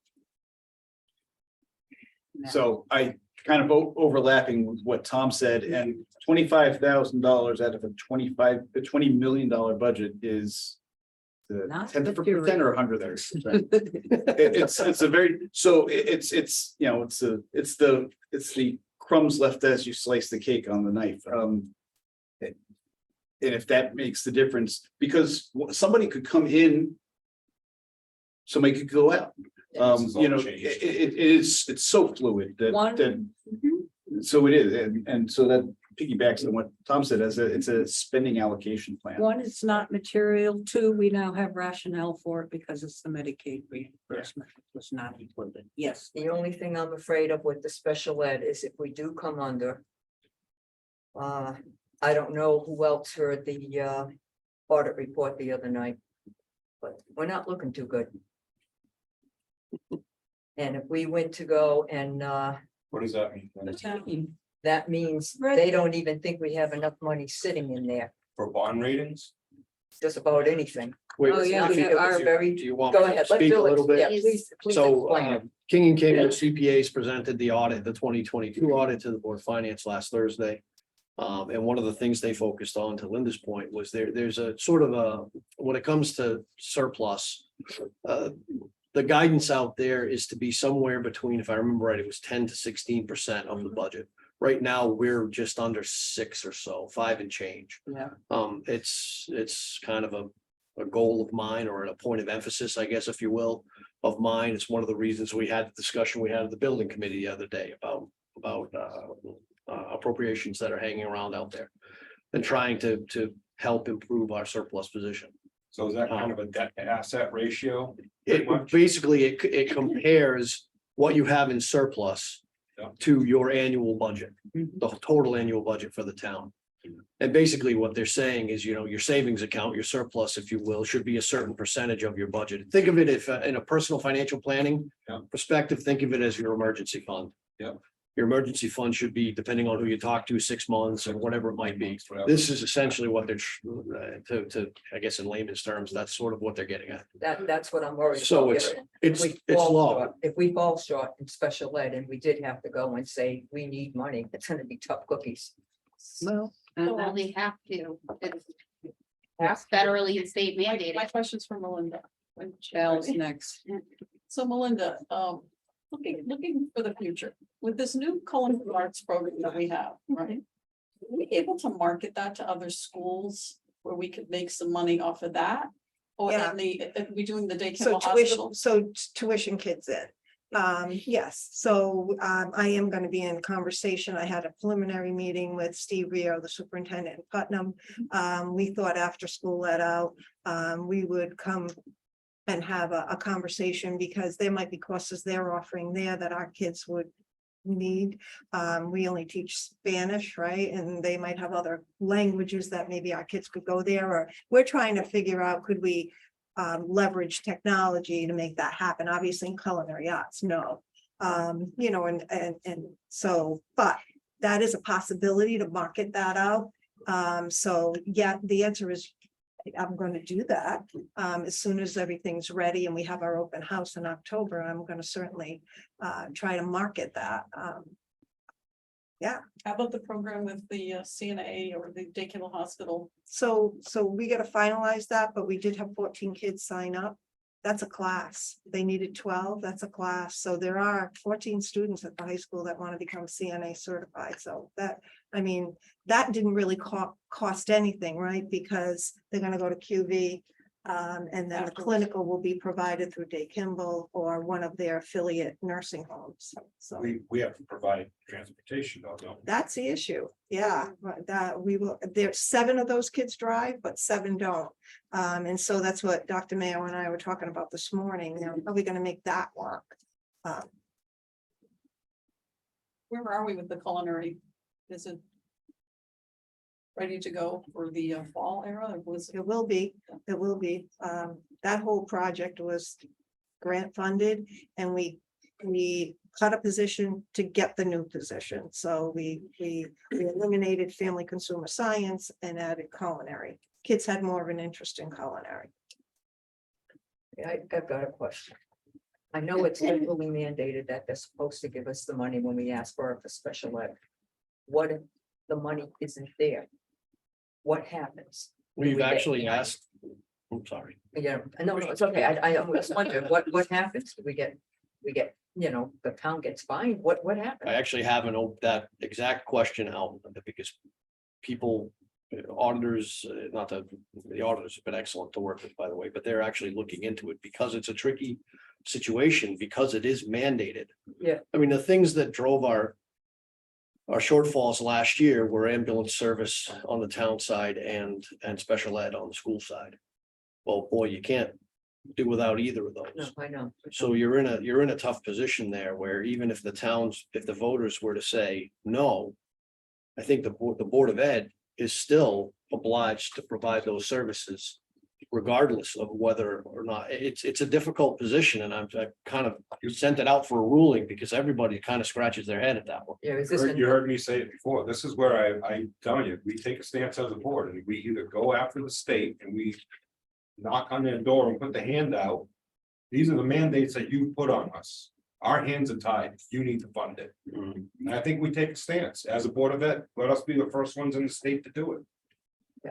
So I kind of overlapping with what Tom said, and $25,000 out of a $20 million budget is the Not 10th of a material. percent or 100th. It's a very, so it's, you know, it's the crumbs left as you slice the cake on the knife. And if that makes the difference, because somebody could come in, somebody could go out. This is all You know, changed. it's so fluid One- that, so it is, and so that piggybacks on what Tom said, it's a spending allocation plan. One, it's not material. Two, we now have rationale for it because it's the Medicaid reimbursement. It was not included. Yes. The only thing I'm afraid of with the special ed is if we do come under. I don't know who else heard the audit report the other night. But we're not looking too good. And if we went to go and What does that mean? that means they don't even think we have enough money sitting in there, For bond ratings? just about anything. Wait, Oh, yeah, It was we are very, do you want go me to ahead, let's speak a do little it. Yeah, bit? please So, explain it. King and Cambridge CPAs presented the audit, the 2022 audit to the Board of Finance last Thursday. And one of the things they focused on, to Linda's point, was there's a sort of a, when it comes to surplus. The guidance out there is to be somewhere between, if I remember right, it was 10 to 16% of the budget. Right now, we're just under 6 or so, 5 and change. Yeah. It's kind of a goal of mine, or a point of emphasis, I guess, if you will, of mine. It's one of the reasons we had the discussion we had at the building committee the other day about appropriations that are hanging around out there, and trying to help improve our surplus position. So is that kind of a debt to asset ratio? Pretty It much? basically, it compares what you have in surplus Yeah. to your annual budget, the total annual budget for the town. And basically what they're saying is, you know, your savings account, your surplus, if you will, should be a certain percentage of your budget. Think of it if in a personal financial planning Yeah. perspective, think of it as your emergency fund. Yeah. Your emergency fund should be, depending on who you talk to, 6 months or whatever it might be. Whatever. This is essentially what they're, I guess in layman's terms, that's sort of what they're getting at. That's what I'm worried about. So it's, If it's we fall low. short- If we fall short in special ed and we did have to go and say, we need money, it's gonna be tough cookies. Well, You only have to. It's federally and state My mandated. question's for Melinda. When Chel's next. So Melinda, looking for the future, with this new culinary arts program that we have, right? Are we able to market that to other schools where we could make some money off of that? Or Yeah. in we doing the day So Kimball Hospital? tuition, so tuition kids in. Yes, so I am gonna be in conversation. I had a preliminary meeting with Steve Rio, the superintendent in Putnam. We thought after school let out, we would come and have a conversation, because there might be courses they're offering there that our kids would need. We only teach Spanish, right? And they might have other languages that maybe our kids could go there, or we're trying to figure out, could we leverage technology to make that happen? Obviously in culinary arts, no. You know, and so, but that is a possibility to market that out. So yeah, the answer is I'm going to do that. As soon as everything's ready and we have our open house in October, I'm going to certainly try to market that. How about the program with the CNA or the Day Kimball Hospital? So we gotta finalize that, but we did have 14 kids sign up. That's a class. They needed 12, that's a class. So there are 14 students at the high school that want to become CNA certified. So that, I mean, that didn't really cost anything, right? Because they're gonna go to QV. And then the Afterwards. clinical will be provided through Day Kimball or one of their affiliate nursing homes. So. We have to provide transportation though, don't we? That's the issue. Yeah, but that we will, there's 7 of those kids drive, but 7 don't. And so that's what Dr. Mayo and I were talking about this morning. You know, are we gonna make that work? Where are we with the culinary? Is it ready to go for the fall era? Or was it? It will be, it will be. That whole project was grant funded, and we cut a position to get the new position. So we eliminated family consumer science and added culinary. Kids had more of an interest in culinary. I've got a question. I know it's legally mandated that they're supposed to give us the money when we ask for it for special ed. What if the money isn't there? What happens? We've we get- actually asked, I'm sorry. Yeah, no, it's okay. I was wondering, what happens? Do we get, the town gets fined? What I happens? actually haven't opened that exact question out because people, auditors, not that the auditors have been excellent to work with, by the way, but they're actually looking into it because it's a tricky situation because it is mandated. Yeah. I mean, the things that drove our shortfalls last year were ambulance service on the town side and special ed on the school side. Well, boy, you can't do without either of No, those. I know. So you're in a tough position there where even if the voters were to say no, I think the Board of Ed is still obliged to provide those services regardless of whether or not, it's a difficult position and I kind of sent it out for a ruling because everybody kind of scratches their head at that one. Yeah, is this, You heard me say it before. This is where I tell you, we take a stance as a board and we either go after the state and we knock on their door and put the hand out. These are the mandates that you put on us. Our hands are tied. You need to fund it. And I think we take a stance as a Board of Ed. Let us be the first ones in the state to do it.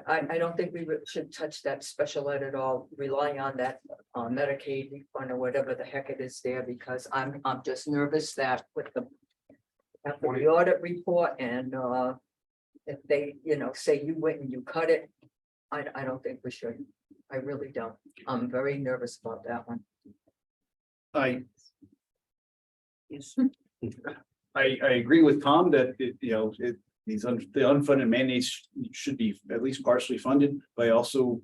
I don't think we should touch that special ed at all, relying on that Medicaid refund or whatever the heck it is there, because I'm just nervous that with the after the audit report and if they, say you went and you cut it, I don't think we should. I really don't. I'm very nervous about that one. I agree with Tom that the unfunded mandates should be at least partially funded, but I also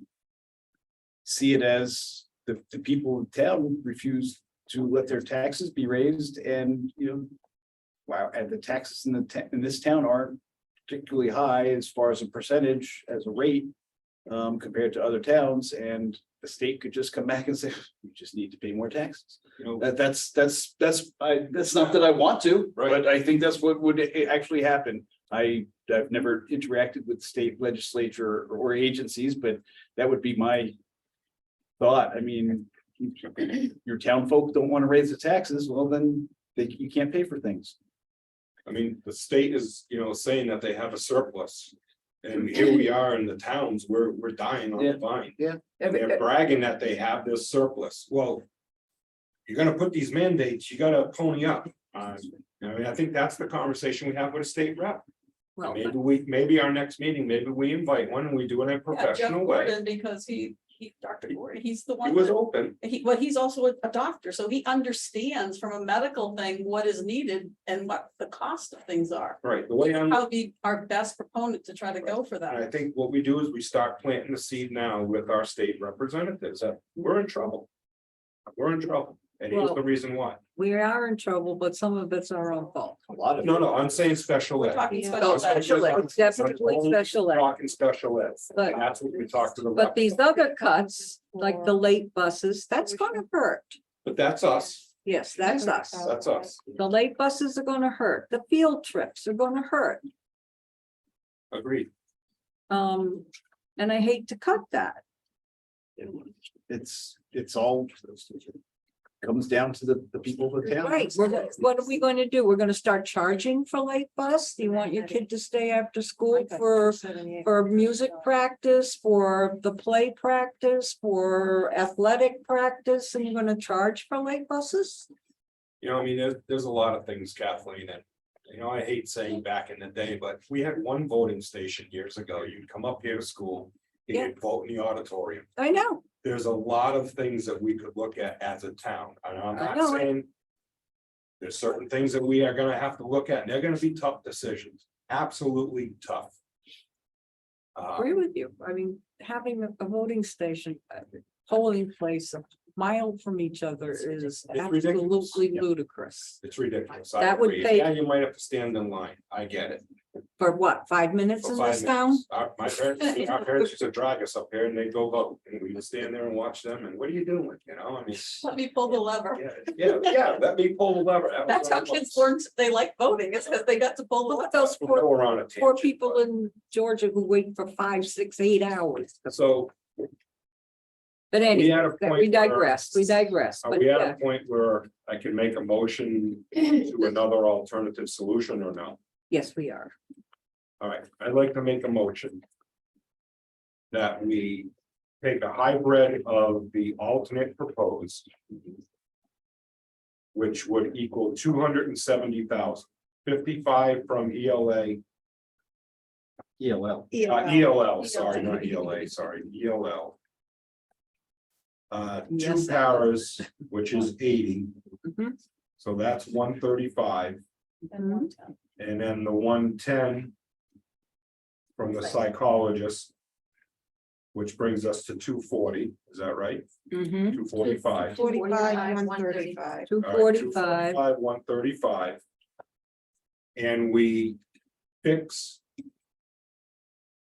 see it as the people in town refuse to let their taxes be raised and, wow, and the taxes in this town aren't particularly high as far as a percentage, as a rate, compared to other towns, and the state could just come back and say, you just need to pay more taxes. That's not that I want to, but I think that's what would actually happen. I've never interacted with state legislature or agencies, but that would be my thought. I mean, your town folk don't want to raise the taxes, well, then you can't pay for things. I mean, the state is, saying that they have a surplus. And here we are in the towns, we're dying on the vine. They're bragging that they have this surplus. Well, you're gonna put these mandates, you gotta pony up. I think that's the conversation we have with a state rep. Well, Maybe our next meeting, maybe we invite one and we do it in a Yeah, Jeff professional way. Gordon, because Dr. Gordon, he's the It one. was that- open. He's also a doctor, so he understands from a medical thing what is needed and what the cost of things are. Right, the way I'm, Probably our best proponent to try to go for and I that. think what we do is we start planting the seed now with our state representatives, that we're in trouble. We're in trouble, and here's the reason why. we are in trouble, but some of it's our own fault. A lot of. No, I'm saying special We're ed. talking Yeah. special ed. Special ed. It's definitely special ed. Talking special ed, But- and that's what we talked to the. But rep these about. other cuts, like the late buses, that's gonna hurt. But that's us, Yes, that's us. that's us, The late buses are gonna hurt. The field trips are gonna hurt. agreed. And I hate to cut that. It's all comes down to the people of the town. Right, what are we going to do? We're gonna start charging for late bus? Do you want your kid to stay after school for music practice, for the play practice, for athletic practice, and you're gonna charge for late buses? There's a lot of things, Kathleen, and, I hate saying back in the day, but we had one voting station years ago. You'd come up here to school, you'd vote in the auditorium. I know, There's a lot of things that we could look at as a town, and I'm I not know it. saying. There's certain things that we are gonna have to look at, and they're gonna be tough decisions, absolutely tough. I agree with you. I mean, having a voting station, polling place a mile from each other is ridiculous. absolutely Yeah. ludicrous. It's ridiculous. I That would agree. take- Yeah, you might have to stand in line, I get it. For what, 5 minutes For in 5 this town? minutes. Our parents used to drag us up here and they'd go vote, and we would stand there and watch them, and what are you doing, Let me pull the lever. Yeah, let me pull the lever. That was That's how all it kids was. learn they like voting, is because they got to pull the Look at lever. those Now poor, we're on a poor tangent, people but- in Georgia who wait for 5, 6, 8 hours. So. But We anyway, at a point we where- digress, Are but we at yeah, a point where I can make a motion to another alternative solution or no? yes, we are. All right, I'd like to make a motion. That we take a hybrid of the alternate proposed. Which would equal 270,000, 55 from ELA, ELL. ELL, sorry, not ELA, sorry, ELL. Two Yes. paras, which is 80. Mhm. So that's 135, And 110. and then the 110. From the psychologist. Which brings us to 240, is that right? Mm-hmm. 245. 45, 135. 135. 245. 135. And we fix.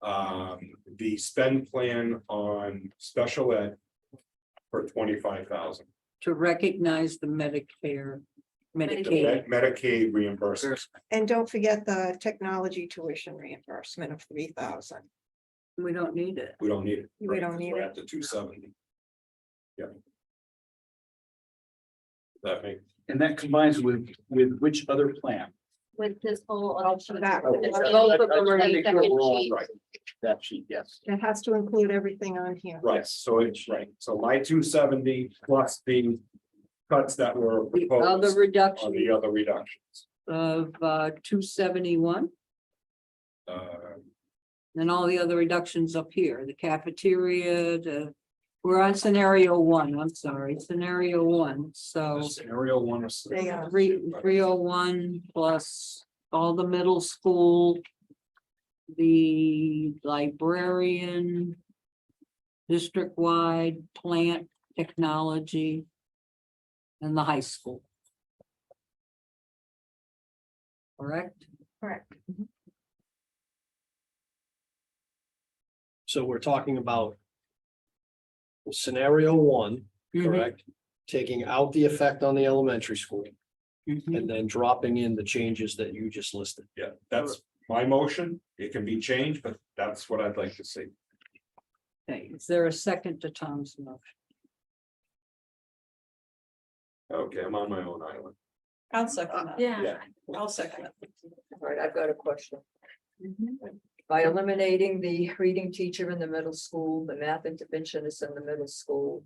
The spend plan on special ed. For 25,000. To recognize the Medicare, Medicaid. Medicaid reimbursement. And don't forget the technology tuition reimbursement of 3,000. We don't need it. We don't need it. We don't need We're it. at the 270. Yeah. That make, And that combines with which other plan? With this whole. that- Both of them are Make sure we're all sheet. right, That sheet, yes. It has to include everything on here. right, so it's right, so my 270 plus the. Cuts that were The other proposed are reduction the other reductions. of 271, Uh, and all the other reductions up here, the cafeteria, we're on scenario one, I'm sorry, scenario one, so. Scenario one is. They are. 301 plus all the middle school. The librarian. District-wide plant technology. And the high school. Correct? Correct. So we're talking about. Scenario one, correct? Taking out the effect on the elementary school Mhm. and then dropping in the changes that you just listed. Yeah, that's my motion. It can be changed, but that's what I'd like to see. Okay, is there a second to Tom's motion? Okay, I'm on my own island. I'll second that. Yeah. I'll second it. All right, I've got a question. Mm-hmm. By eliminating the reading teacher in the middle school, the math interventionist in the middle school.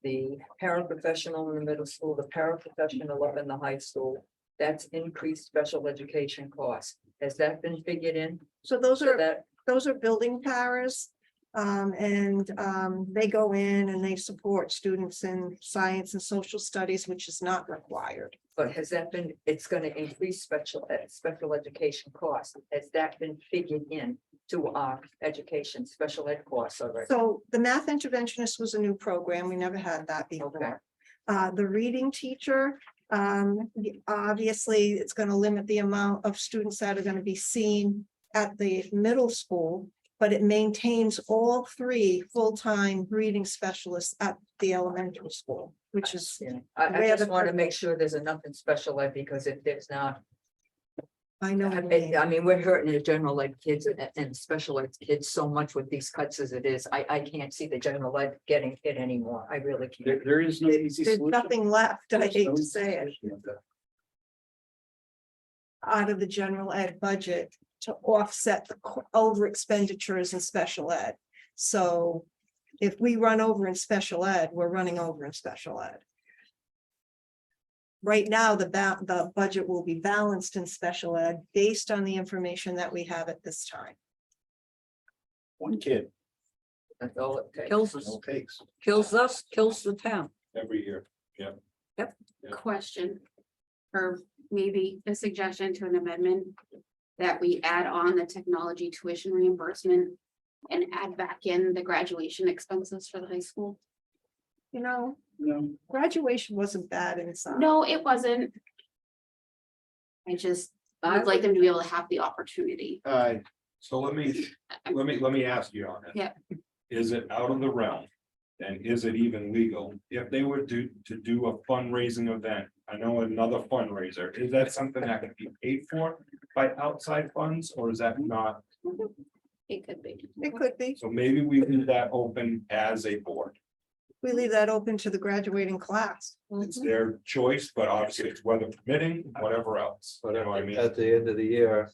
The paraprofessional in the middle school, the paraprofessional up in the high school, that's increased special education costs. Has that been figured in? So those So are, that, those are building paras. They go in and they support students in science and social studies, which is not required. but has that been, it's gonna increase special education costs. Has that been figured in to our education, special ed costs already? So the math interventionist was a new program. We never had that Okay. before. The reading teacher, obviously, it's going to limit the amount of students that are going to be seen at the middle school, but it maintains all three full-time reading specialists at the elementary school, which is, Yeah, I Where just the- want to make sure there's enough in special ed, because if there's not, I know. what you mean. I mean, we're hurting the general ed kids and special ed kids so much with these cuts as it is. I can't see the general ed getting hit anymore. I really can't. There is no easy There's solution. nothing left, I There's hate no to easy say it, solution of that. out of the general ed budget to offset the over expenditures in special ed. So if we run over in special ed, we're running over in special ed. Right now, the budget will be balanced in special ed based on the information that we have at this time. One kid, That's all it takes. Kills us, no takes. kills us, kills the town. Every year. Question. Or maybe a suggestion to an amendment. That we add on the technology tuition reimbursement. And add back in the graduation expenses for the high school. You know, No, graduation wasn't bad inside. No, it wasn't. I just I would like them to be able to have the opportunity. So let me ask you on it. Yeah. Is it out of the realm? And is it even legal if they were to do a fundraising event? I know another fundraiser, is that something that can be paid for by outside funds, or is that not? It could be. It could be. So maybe we leave that open as a board. We leave that open to the graduating class. It's their choice, but obviously it's weather permitting, whatever else, you But know what I mean? at the end of the year,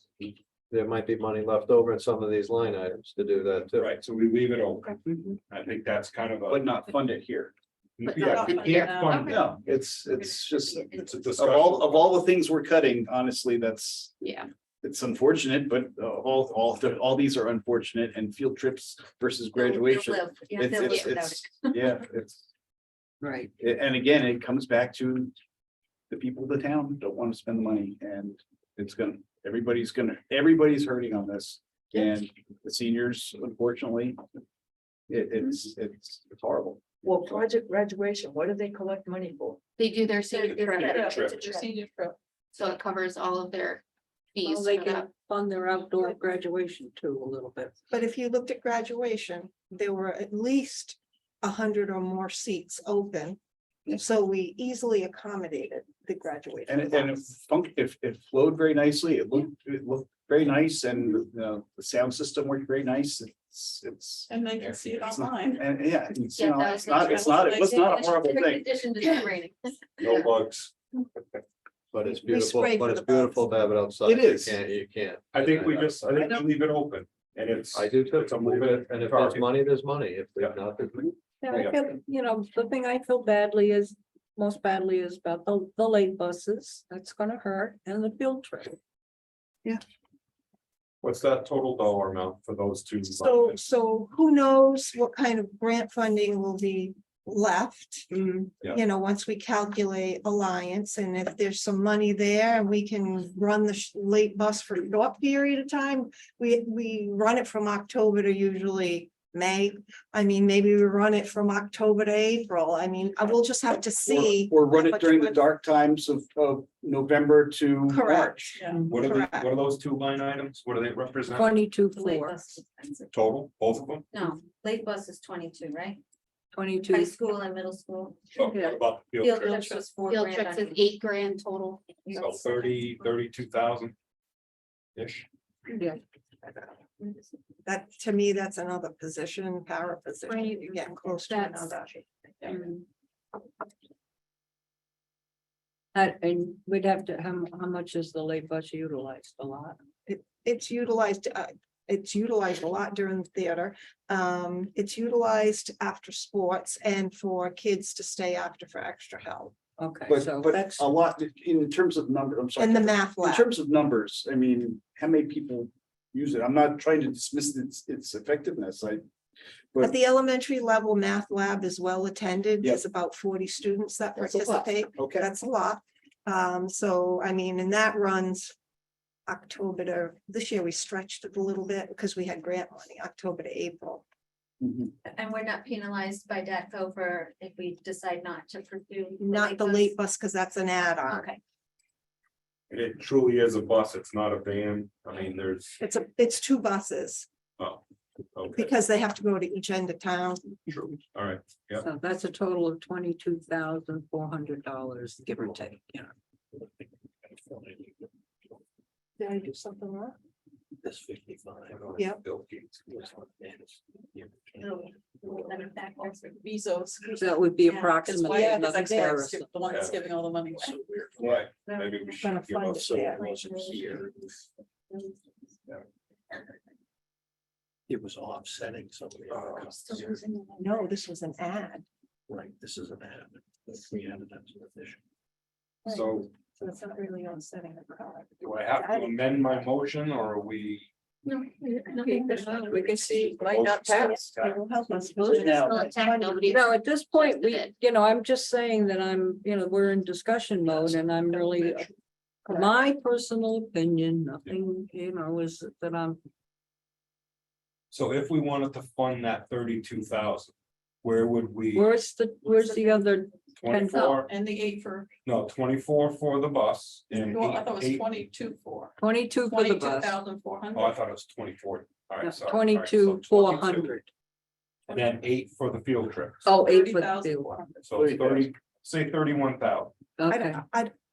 there might be money left over in some of these line items to do that too. Right, so we leave it open. I think that's kind of But a, not fund it here. yeah, we can't fund it. No, it's just, It's a of discussion. all the things we're cutting, honestly, that's, Yeah, it's unfortunate, but all these are unfortunate and field trips versus graduation. Yeah, It's, they'll it's, live without it. it's, yeah, it's, Right. and again, it comes back to the people of the town don't want to spend the money and it's everybody's hurting on this. And the seniors, unfortunately, it's horrible. Well, project graduation, what do they collect money for? they do their senior Their credit, credit. Trip. It's your senior trip. so it covers all of their fees. Well, they for can that. fund their outdoor graduation too, a little bit. But if you looked at graduation, there were at least 100 or more seats open. So we easily accommodated the graduation. And it flowed very nicely. It looked very nice and the sound system worked very nice. It's. And they can see it it's not- online. And yeah, it's, Yeah, you know, that it's was not, nice. it's not, it was not a horrible Different thing. Addition to celebrating. No bugs. But it's We beautiful, spray but for it's the bugs. beautiful to have it outside. It is. You can't. I think we leave it open and it's. I do too. It's a Leave moving it, and if there's target. money, there's money. If there's Yeah. not, there's. Yeah, I feel, the thing I feel most badly is about the late buses. That's gonna hurt and the field trip. What's that total dollar amount for those two? So who knows what kind of grant funding will be left? Yeah. You know, once we calculate Alliance and if there's some money there and we can run the late bus for a short period of time. We run it from October to usually May. I mean, maybe we run it from October to April. I mean, I will just have to see. Or run how it much during the money- dark times of November to Correct. March. Yeah. What Correct. are those two line items? What do they represent? 22,400, Total, both of them? No, late bus is 22, right? 22. High school and middle school. Oh, what about the field Field trip? trips was 4 Field grand. trips I is think. 8 grand total. So 32,000. Ish. Yeah. That, to me, that's another position, para position. Right. You're getting close to That's- another. Mm. And we'd have to, how much is the late bus utilized? A lot. It's utilized a lot during theater. It's utilized after sports and for kids to stay after for extra help. Okay, so But that's, a lot in terms of number, I'm sorry. And the math In lab. terms of numbers, I mean, how many people use it? I'm not trying to dismiss its effectiveness. At the elementary level, math lab is well attended. Yep. There's about 40 students that That's a lot. participate. Okay. That's a lot. So I mean, and that runs October to, this year we stretched it a little bit because we had grant money, October to April. Mhm. And we're not penalized by DATCO for if we decide not to pursue. Not the bus? late bus, because that's an add-on. Okay, And it truly is a bus. It's not a van. I mean, there's, It's two buses oh, okay, because they have to go to each end of town. true. All right. Yeah. so that's a total of $22,400, give or take, Did I do something wrong? This 55. Yep. Little better backwards. Visos. So that would be Yeah, 'cause approximately Yeah, another because the comparison. one that's giving all the money. away. Right, maybe we should Gonna give fund up it some there. here. It was offsetting some of the other costs. No, this was an ad. Right, this is an ad. We had it as an official. So So it's not really offsetting the cost. do I have to amend my motion or are we? No, We can see, might not pass. It will help us. Well, Still attack nobody. At this point, Bid. I'm just saying that we're in discussion mode and I'm really, my personal opinion, nothing, is that So if we wanted to fund that 32,000, where would we? where's the other 24, And the 8 for, 24 for the bus and well, I thought it was eight- 22 for. 22 for the bus? 22,400. Oh, I thought it was 24. All right, sorry. All right, so 22,400. And then 8 for the field trips. Oh, 8 for the field. 30,400. So it's 30, say 31,000. Okay,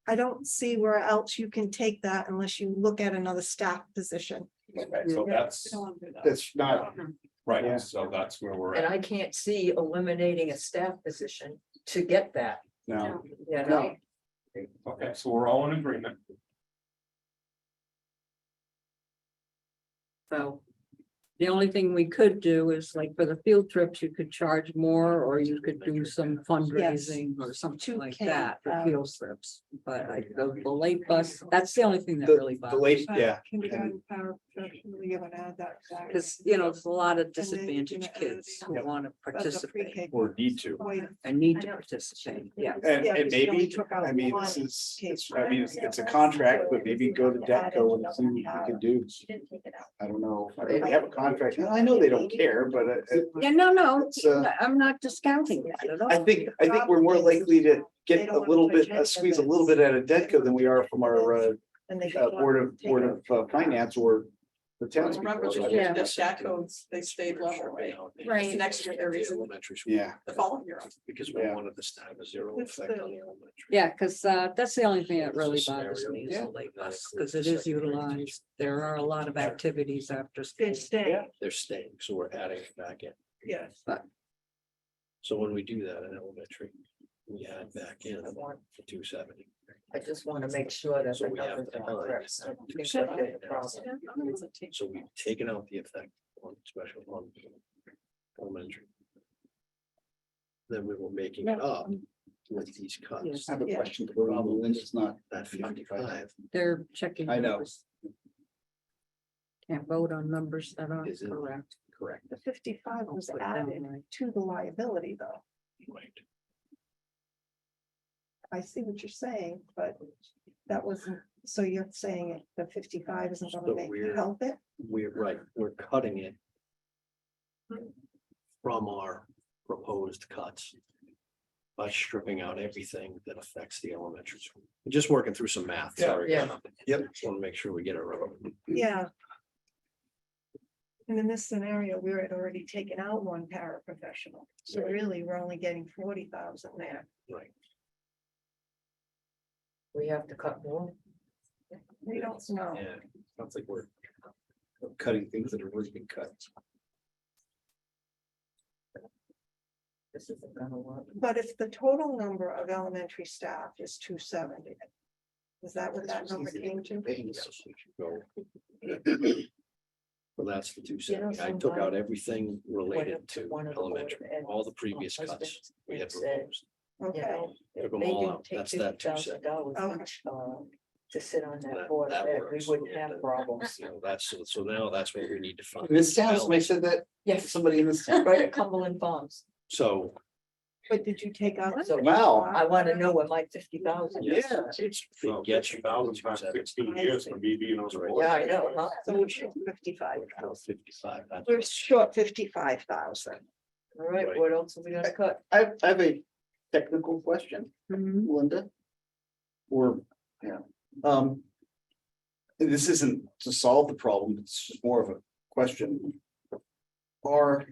I don't see where else you can take that unless you look at another staff position. Okay, so that's, We don't want to do that. That's not, Right, Yeah. so that's where we're And at. I can't see eliminating a staff position to get that, No, you know? Okay, so we're all in agreement. So, The only thing we could do is like for the field trips, you could charge more, or you could do some fundraising or something like Two that for K, field trips. But I, the late bus, that's the only thing that the, really the bothers. late, yeah. Kindergarten paraprofessional, you're gonna add that. back. Because, you know, there's a lot of then, you disadvantaged know, kids who Yep. want to That's a participate pre-K. Or need to. Wait, and need I to know. participate, yeah. And, Yeah, and because you only maybe, took out I mean, one this is, case. I mean, it's a contract, but maybe go to Detco and see what you can do. She didn't take it out. I don't know. I mean, they have a contract. I know they don't care, but Yeah, no, It's, I'm not discounting that at all. I think we're more likely to get a little bit, squeeze a little bit out of Detco than we are from our, And they Board of Finance or the towns. Remember, the Yeah. Shacos, they stayed level, right? Right. Next year, they're raising Elementary school. Yeah. the following year. Because we Yeah. wanted this to have a zero What's effect the- on the elementary. Yeah, because that's the only thing that really It's a bothers scenario. me is Yeah. the late bus, because it is utilized. There are a lot of activities after school. Good stay, They're staying, so we're adding it back in. yes. So when we do that in elementary, we add back in the 270. I just want to make sure that So the we have numbers to are align. correct. I don't think that'll be a problem. So we've taken out the effect on special on elementary. Then we were making it up with these Yes. cuts. I have a Yeah. question for you, and it's not, That 55 They're checking. I know. numbers. Can't vote on numbers that aren't Is it- correct. correct. The 55 was Put it down added right. to the liability, though. Right. I see what you're saying, but that wasn't, so you're saying the 55 isn't So gonna make you we're- help it? We're right, we're cutting it from our proposed cuts by stripping out everything that affects the elementary school. Just working through some math, Yeah. sorry. Yeah. Yep, just want to make sure we get it right. Yeah. And in this scenario, we had already taken out one paraprofessional, so really, we're only getting 40,000 there. Right. We have to cut more. We don't know. Yeah, sounds like we're cutting things that have already been cut. This isn't gonna work. But if the total number of elementary staff is 270. Is that what that number came to? Well, that's the two You know, seventy. I took out somebody everything Went related up to to one of the board elementary, and all the previous my cuts husband we had and said, proposed. You Okay, know, if Took 'em they all didn't out. take That's that $50,000 Okay. each, to sit on that That- board, that that we works. wouldn't have problems. You know, that's, so now that's what we need to find. this sounds, somebody said that, Yes, somebody in this town. right at Cumberland Farms. So, but did you take out? So Wow. I want to know what my 50,000 is. yeah, it gets you down to 270. 16 years for me being on the board. Yeah, I know, huh? So we're short 55. We're 55. that's- We're short 55,000. All right, what else are we gonna cut? I have a technical question, Mhm. Linda. Or, yeah, and this isn't to solve the problem, it's just more of a question. Are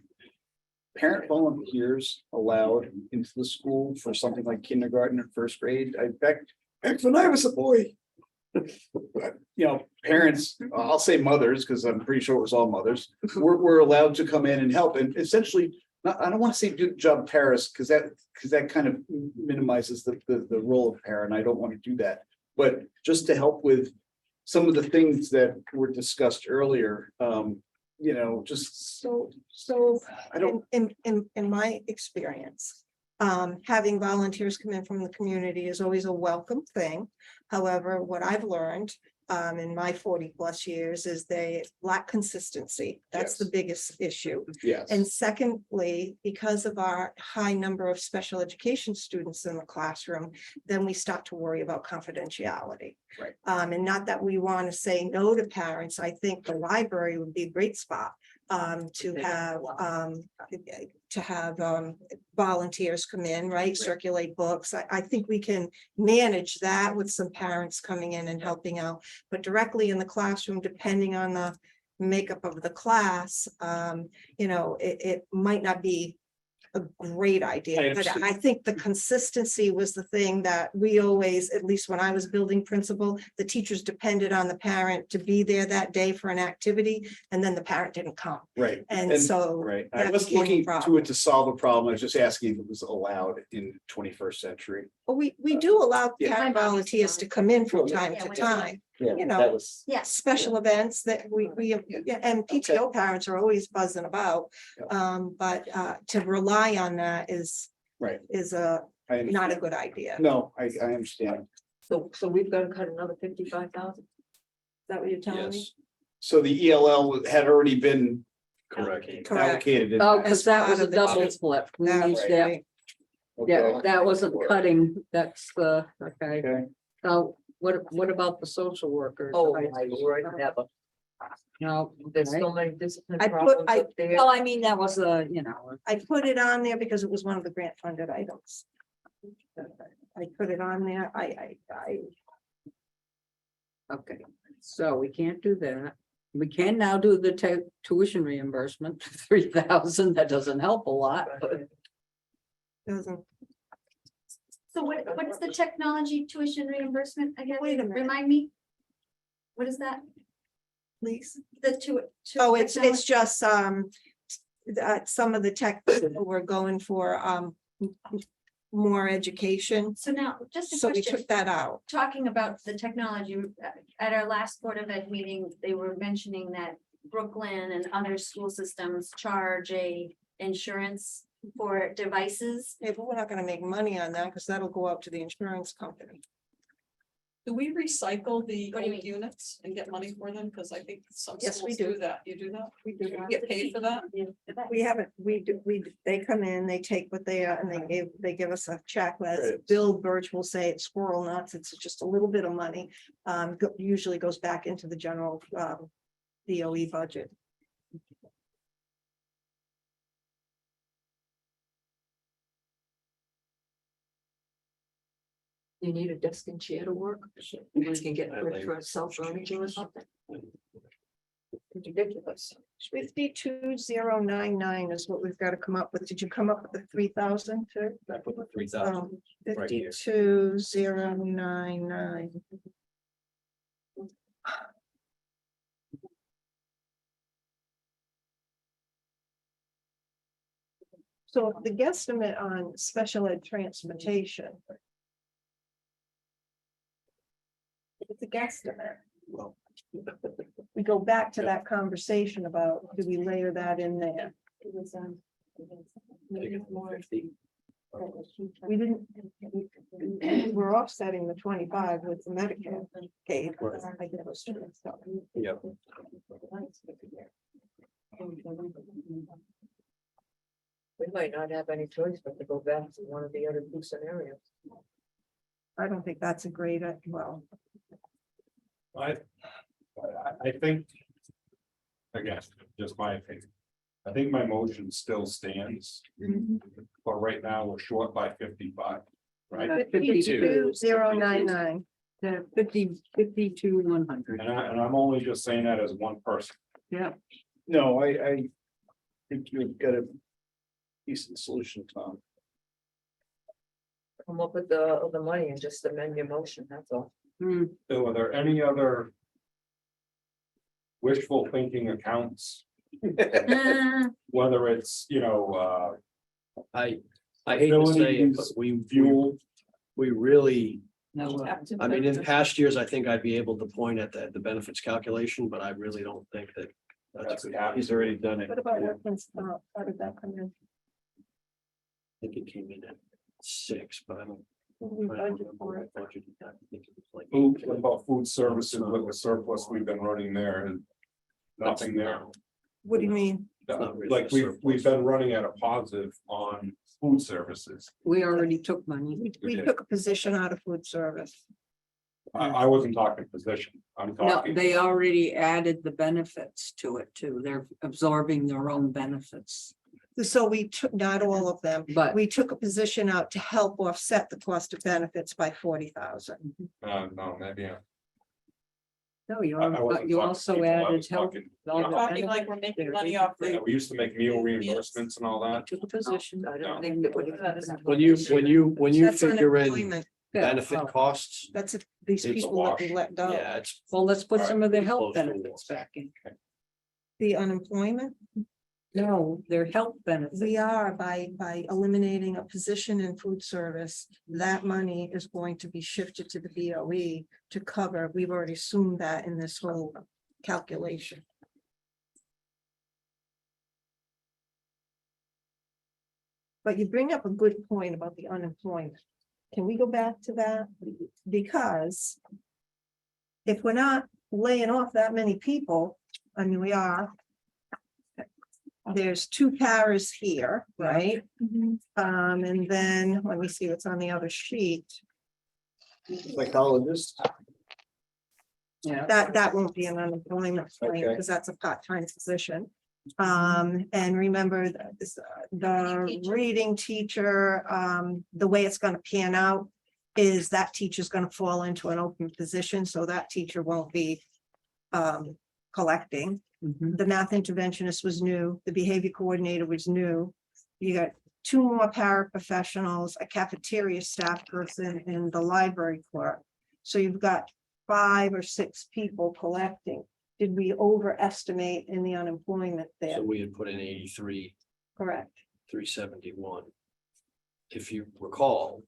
parent volunteers allowed into the school for something like kindergarten or first grade? Back when I was a boy. You know, parents, I'll say mothers, because I'm pretty sure it was all mothers, were allowed to come in and help, and essentially. I don't want to say do job Paris, because that kind of minimizes the role of parent. I don't want to do that. But just to help with some of the things that were discussed earlier, you know, just So I don't, in my experience, having volunteers come in from the community is always a welcome thing. However, what I've learned in my 40+ years is they lack consistency. That's the Yes. biggest issue. yes. And secondly, because of our high number of special education students in the classroom, then we start to worry about confidentiality. Right. And not that we want to say no to parents. I think the library would be a great spot to have volunteers come in, right? Circulate books. I think we can manage that with some parents coming in and helping out. But directly in the classroom, depending on the makeup of the class, you know, it might not be a great idea, but understand. I think the consistency was the thing that we always, at least when I was building principal, the teachers depended on the parent to be there that day for an activity, and then the parent didn't come. Right. And so. Right, I that wasn't became a looking to problem. it to solve a problem, I was just asking if it was allowed in 21st century. Well, we do allow yeah. parent volunteers to come in from time Yeah, to we- time, Yeah, you know. that was. Yes. Special events that we, yeah, and PTO parents are always buzzing about. But to rely on that is Right. not a good idea. Is No, I understand. So we've got to cut another 55,000. that what you're telling me? Yes. So the ELL had already been Correct. Correct. allocated. Oh, As because that part was a of the double budget. flip. We That used was that. right. Yeah, that wasn't cutting, that's the, okay. Okay. So what about the social workers? Oh, my word, never. No, There's okay. so many discipline I put- problems I- up there. Well, I mean, that was I put it on there because it was one of the grant funded items. I put it on there. I okay, so we can't do that. We can now do the tuition reimbursement, 3,000, that doesn't help a lot, but doesn't, So what is the technology tuition reimbursement again? Wait a minute. Remind me? What is that? please. The two? Oh, it's just, some of the tech people were going for, more education. So now, just a So we question, took that out. talking about the technology, at our last Board of Ed meeting, they were mentioning that Brooklyn and other school systems charge a insurance for devices. Yeah, but we're not gonna make money on that because that'll go out to the insurance company. Do we recycle the What do you old mean? units and get money for them? Because I think some Yes, we schools do. do that. You do that? We do You that. get paid for that? We haven't, they come in, they take what they are, and they give us a check. As Right. Bill Birch will say, it's squirrel nuts, it's just a little bit of money. Usually goes back into the general, BOE budget. You need a desk and chair to work. You can get for self-furniture or something. It's ridiculous. 52,099 is what we've got to come up with. Did you come up with the 3,000 too? I put the 3,000. Right here. 52,099. So the guesstimate on special ed transportation. It's a guesstimate. Well, We go back to that conversation about, do we layer that in there? We didn't, we're offsetting the 25 with the Medicare. Okay. I get those two mixed up. yeah, We might not have any choice but to go back to one of the other two scenarios. I don't think that's a great, well, I think. Again, just my opinion. I think my motion still stands. But right now, we're short by 55, right? 52,099. 52,100. And I'm only just saying that as one person. Yeah, No, I think you've got a decent solution, Tom. Come up with the money and just amend your motion, that's all. So are there any other wishful thinking accounts? Whether it's, I hate to say it, but fuel, we really, no, I mean, in past years, I think I'd be able to point at the benefits calculation, but I really don't think that. That's good. He's already done it. What about workman's comp? How did that come in? I think it came in at 6, but I don't. We I don't budget remember for what it. I budgeted. I think it was like food, what about food services with the surplus we've been running there and nothing there. What do you mean? not really Like a we've surplus. been running at a positive on food services. we already took money. We did. took a position out of food service. I wasn't talking position, I'm No, talking. they already added the benefits to it too. They're absorbing their own benefits, So we took, not all of them, but we took a position out to help offset the cost of benefits by 40,000. No, maybe. No, you I wasn't are, you talking also people, I added was health. talking- all the Talking like benefits we're making there. money off Yeah, the. we used to make meal reimbursements and all that. Took a position. I No. don't think that would. When you That's figure in unemployment. Yeah, benefit well, costs, That's if these It's a people that we wash. let go. yeah, it's. Well, let's put some of their Alright, health close to benefits back in. The unemployment, No, their health benefits. we are by eliminating a position in food service, that money is going to be shifted to the BOE to cover, we've already assumed that in this whole calculation. But you bring up a good point about the unemployment. Can we go back to that? Because if we're not laying off that many people, I mean, we are. There's two paras here, right? And then, let me see what's on the other sheet. Psychologist. Yeah. That won't be an unemployment claim, Okay. because that's a part-time position. And remember that this, the reading teacher, the way it's gonna pan out is that teacher's gonna fall into an open position, so that teacher won't be collecting. Mhm. The math interventionist was new, the behavior coordinator was new. You got two more paraprofessionals, a cafeteria staff person, and the library clerk. So you've got 5 or 6 people collecting. Did we overestimate in the unemployment there? So we had put in 83, Correct. 371. If you recall.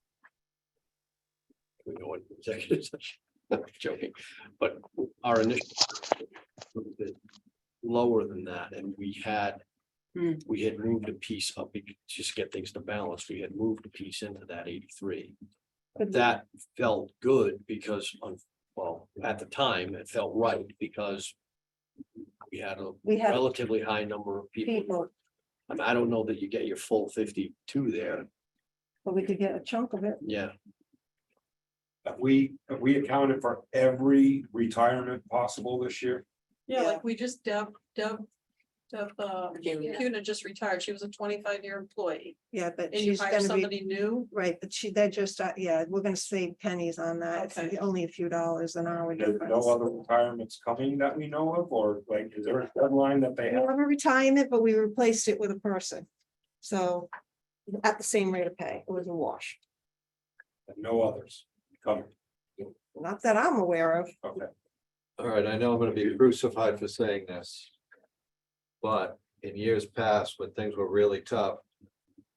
We know what executive session, I'm joking, but our initial. was a bit Lower than that, and we had moved a piece up, just get things to balance, we had moved a piece into that 83. Could we- That felt good because, well, at the time, it felt right because. We had a We had relatively high number of people. people, I mean, I don't know that you get your full 52 there, but we could get a chunk of it. yeah. Have we accounted for every retirement possible this year? Yeah, like we just Kuna just retired. She was a 25-year employee. Yeah, but And you she's hire gonna be, somebody new. right, but they're just, yeah, we're gonna save pennies on that. It's Okay. only a few dollars an hour. There's no difference. other retirements coming that we know of, or like, is there a deadline that they We have? have a retirement, but we replaced it with a person. So at the same rate of pay, it was a wash. No others coming, Not that I'm aware of. okay. All right, I know I'm gonna be crucified for saying this. But in years past, when things were really tough.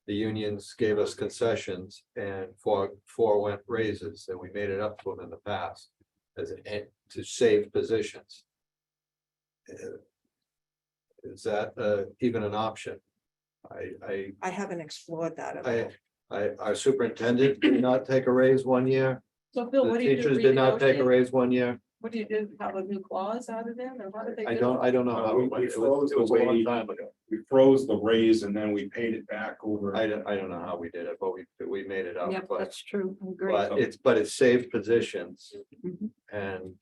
The unions gave us concessions and forewent raises, and we made it up to them in the past. To save positions. Is that even an option? I I haven't explored that at all. our superintendent did not take a raise one year. So Bill, The what do you do? teachers did not take a renegotiate? raise one year. What do you do? Have a new clause out of them, or what do they do? I don't know how. We It was froze it was a the long wage. time ago. We froze the raise and then we paid it back over. I don't know how we did it, but we made it up, Yep, but that's true. I agree. but it saved positions Mhm. and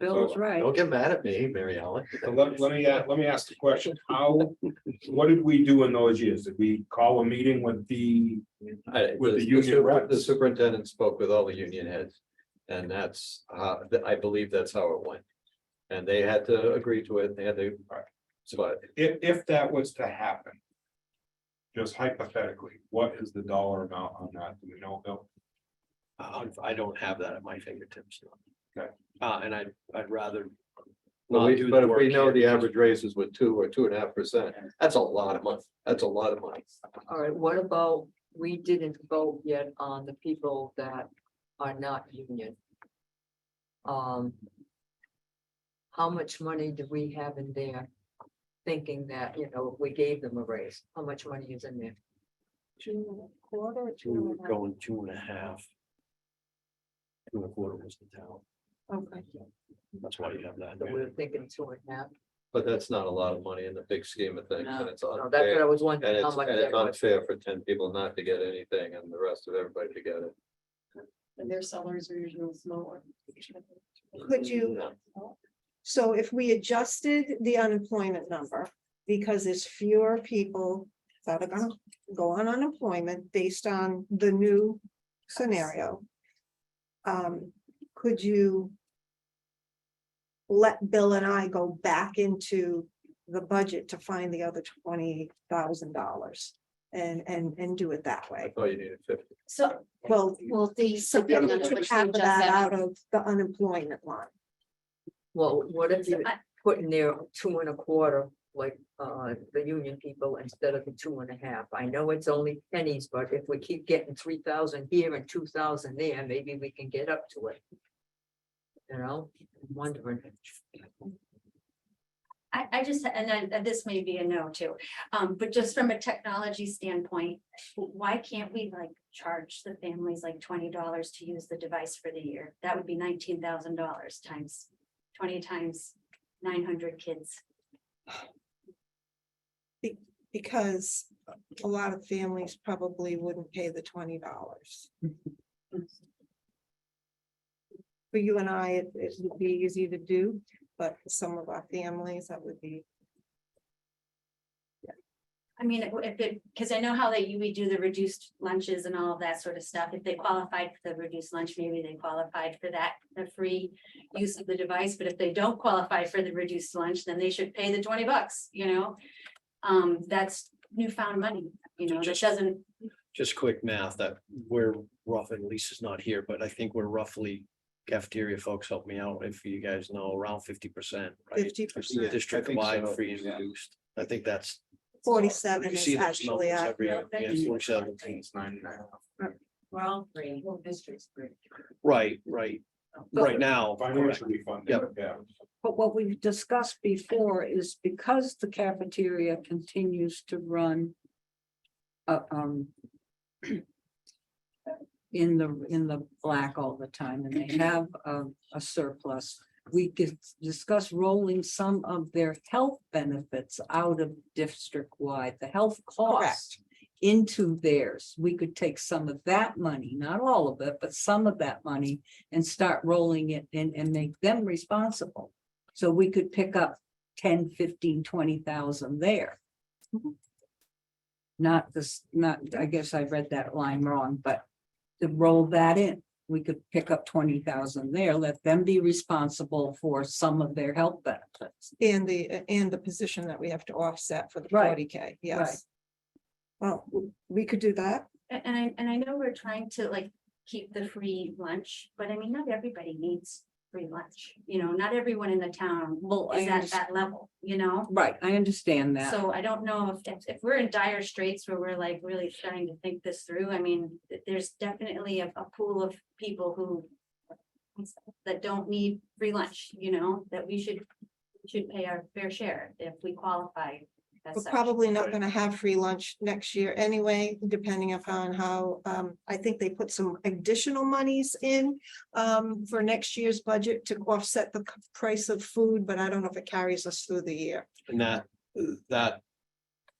Bill's right. don't get mad at me, Mary Ellen. So let me ask the question, what did we do in those years? Did we call a meeting with the, With the union The reps. superintendent spoke with all the union heads. And that's, I believe that's how it went. And they had to agree to it, they had to, but if that was to happen? Just hypothetically, what is the dollar amount on that? Do we know, Bill? I don't have that at my fingertips. Okay. And I'd rather. But not we, do the but if work we know here the because- average raises with 2 or 2.5%, that's a lot of money, that's a lot of money. All right, what about, we didn't vote yet on the people that are not union. How much money do we have in there? Thinking that, if we gave them a raise, how much money is in there? 2.25 or We were 2.5? going 2.5. 2.25 was the town, Okay. that's why you have that. So we're thinking 2.5. But that's not a lot of money in the big scheme of things, No, and it's no, that's what unfair. I was And wondering, how it's, much and that it's was. unfair for 10 people not to get anything and the rest of everybody to get it. And their salaries are usually lower. Could you, so if we adjusted the unemployment number, because there's fewer people that are gonna go on unemployment based on the new scenario. Could you let Bill and I go back into the budget to find the other $20,000 and do it that I way? thought you needed 50. So, Well, Well, the. so the we percentage took which half we of just that said- out of the unemployment line. Well, what if you I- put in there 2.25, like, the union people instead of the 2.5? I know it's only pennies, but if we keep getting 3,000 here and 2,000 there, maybe we can get up to it. You know, I'm wondering. I just, and this may be a no too, but just from a technology standpoint, why can't we like charge the families like $20 to use the device for the year? That would be $19,000 times 20 times 900 kids. Because a lot of families probably wouldn't pay the $20. For you and I, it would be easy to do, but for some of our families, that would be. I mean, if it, because I know how we do the reduced lunches and all of that sort of stuff. If they qualified for the reduced lunch, maybe they qualified for that, the free use of the device. But if they don't qualify for the reduced lunch, then they should pay the $20, you know? That's newfound money, you know, that Just- doesn't, Just quick math that we're roughly, Lisa's not here, but I think we're roughly, cafeteria folks help me out if you guys know, around 50%. right? 50%. District think wide so, free and yeah. reduced. I think that's. 47 you is see those actually numbers at. every year. Yeah, 47. It's 99. We're all free, whole district's free. Right, right. Right now, correct. Financially funded, Yep. yeah. But what we've discussed before is because the cafeteria continues to run. In the black all the time, and they have a surplus. We could discuss rolling some of their health benefits out of district-wide, the health cost. Into theirs. We could take some of that money, not all of it, but some of that money and start rolling it in and make them responsible. So we could pick up 10, 15, 20,000 there. Not this, not, I guess I read that line wrong, but to roll that in, we could pick up 20,000 there, let them be responsible for some of their health benefits. And the position that we have to offset for the Right. 40K, yes. Well, we could do that. and I know we're trying to like keep the free lunch, but I mean, not everybody needs free lunch. You know, not everyone in the town Well, I is at understand. that level, you know? Right, I understand that. So I don't know if we're in dire straits where we're like really starting to think this through. I mean, there's definitely a pool of people who that don't need free lunch, you know, that we should pay our fair share if we qualify. as We're such. probably not gonna have free lunch next year anyway, depending upon how, I think they put some additional monies in. For next year's budget to offset the price of food, but I don't know if it carries us through the year. And that.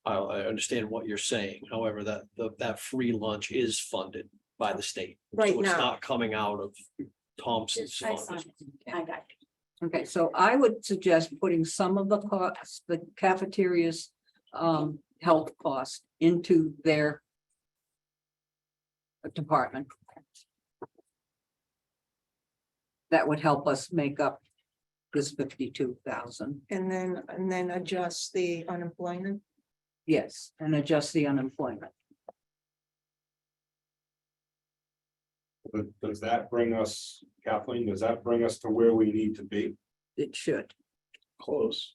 I understand what you're saying. However, that free lunch is funded by the state. Right So it's now. not coming out of Thompson's I fund. saw it. I got it. Okay, so I would suggest putting some of the costs, the cafeteria's health cost into their department. That would help us make up this 52,000. And then adjust the unemployment. Yes, and adjust the unemployment. But does that bring us, Kathleen, does that bring us to where we need to be? It should. Close.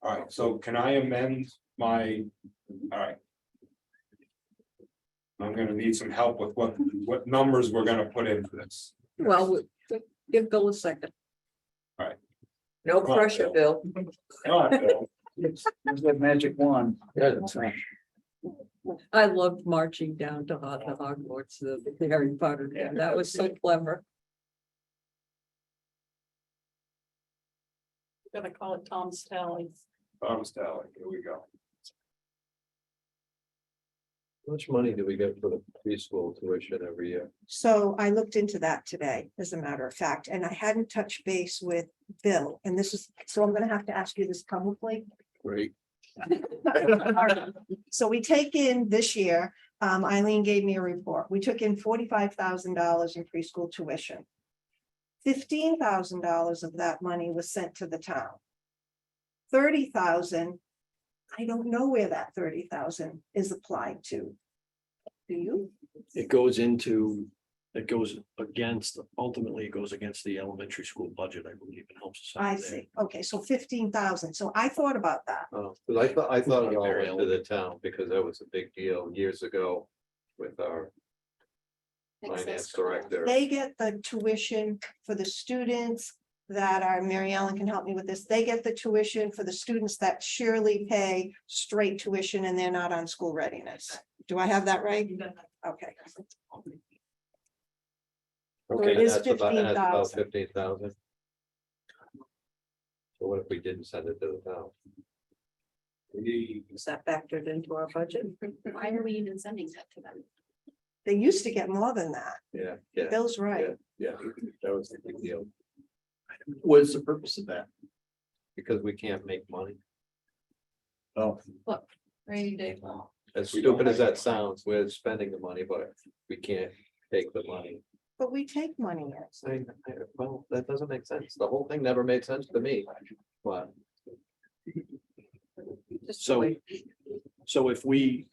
All right, so can I amend my, all right. I'm gonna need some help with what numbers we're gonna put into this. Well, give Bill a second. No Come on, pressure, Bill. Come on, Bill. There's that magic wand. Yeah, that's right. I loved marching down to Hogwarts, the Harry Potter, game. That was so clever. Gonna call it Tom's Tally. Tom's Tally, here we go. How much money do we get for the preschool tuition every year? So I looked into that today, as a matter of fact, and I hadn't touched base with Bill, and this is, so I'm gonna have to ask you this publicly. Great. So we take in this year Eileen gave me a report. We took in $45,000 in preschool tuition. $15,000 of that money was sent to the town. 30,000, I don't know where that 30,000 is applied to. Do you? It goes into, it goes against, ultimately it goes against the elementary school budget, I believe, and helps us out I there. see. Okay, so 15,000. So I thought about that. Oh, 'cause I thought it all Very went to the town because that was a big deal years ago with our finance director. They get the tuition for the students that are, Mary Ellen can help me with this. They get the tuition for the students that surely pay straight tuition and they're not on school readiness. Do I have that right? Okay. Okay, it is That's about 15,000. 15,000. So what if we didn't send it to the town? Is that factored into our budget? Why are we even sending that to them? They used to get more than that. Yeah, yeah, Bill's right. yeah, that was a big deal, What is the purpose of that? because we can't make money. Oh, Rainy day fund. As stupid as that sounds, we're spending the money, but we can't take the money. But we take money in. Well, that doesn't make sense. The whole thing never made sense to me, but. so if we,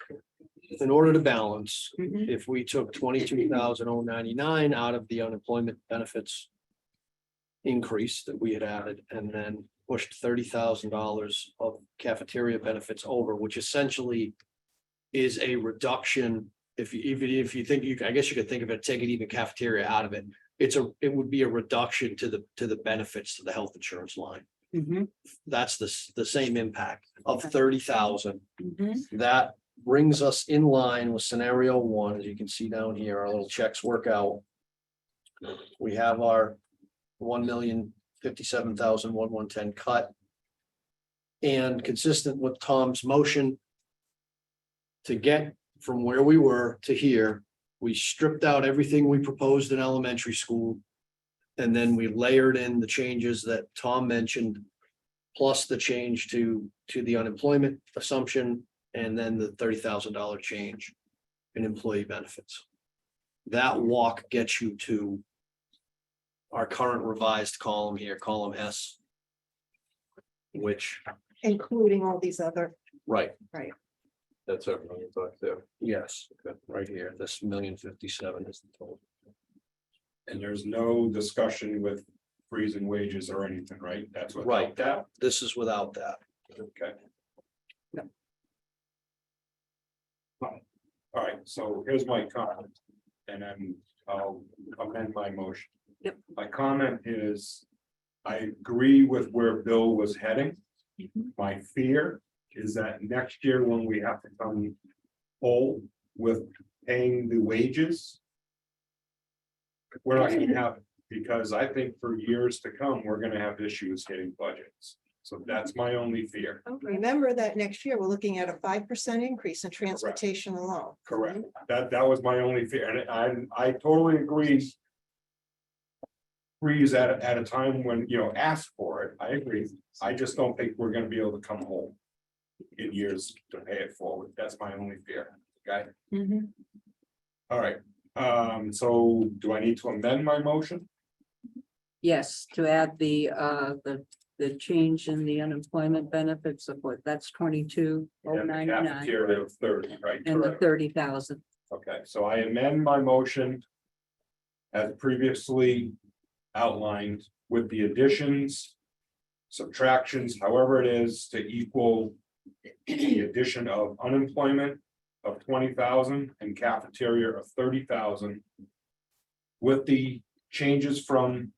in order to balance, Mhm. if we took 22,099 out of the unemployment benefits increase that we had added, and then pushed $30,000 of cafeteria benefits over, which essentially is a reduction. If you, even if you think you, I guess you could think of it, taking even cafeteria out of it, it would be a reduction to the benefits to the health insurance line. Mhm. That's the same impact of 30,000. Mhm. That brings us in line with scenario one, as you can see down here, our little checks work out. We have our 1,057,110 cut. And consistent with Tom's motion. To get from where we were to here, we stripped out everything we proposed in elementary school. And then we layered in the changes that Tom mentioned. Plus the change to the unemployment assumption, and then the $30,000 change in employee benefits. That walk gets you to our current revised column here, column S. Which, Including all these other, right, That's our money talk there. yes, right here, this 1,057,000 is the total. And there's no discussion with freezing wages or anything, right? That's what. Right, this is without that. Okay. All right, so here's my comment, and then I'll amend my motion. Yep. My comment is, I agree with where Bill was heading. My fear is that next year when we have to come whole with paying the wages, we're not gonna have it, because I think for years to come, we're gonna have issues getting budgets. So that's my only fear. remember that next year, we're looking at a 5% increase in transportation alone. Correct. That was my only fear, and I totally agree. Freeze at a time when, ask for it, I agree. I just don't think we're gonna be able to come home in years to pay it forward. That's my only fear, okay? Mhm. All right, so do I need to amend my motion? Yes, to add the change in the unemployment benefits of what, that's 22,099 Cafeteria of 30, right? and the Correct. 30,000. Okay, so I amend my motion. As previously outlined with the additions. Subtractions, however it is, to equal. The addition of unemployment of 20,000 and cafeteria of 30,000. With the changes from.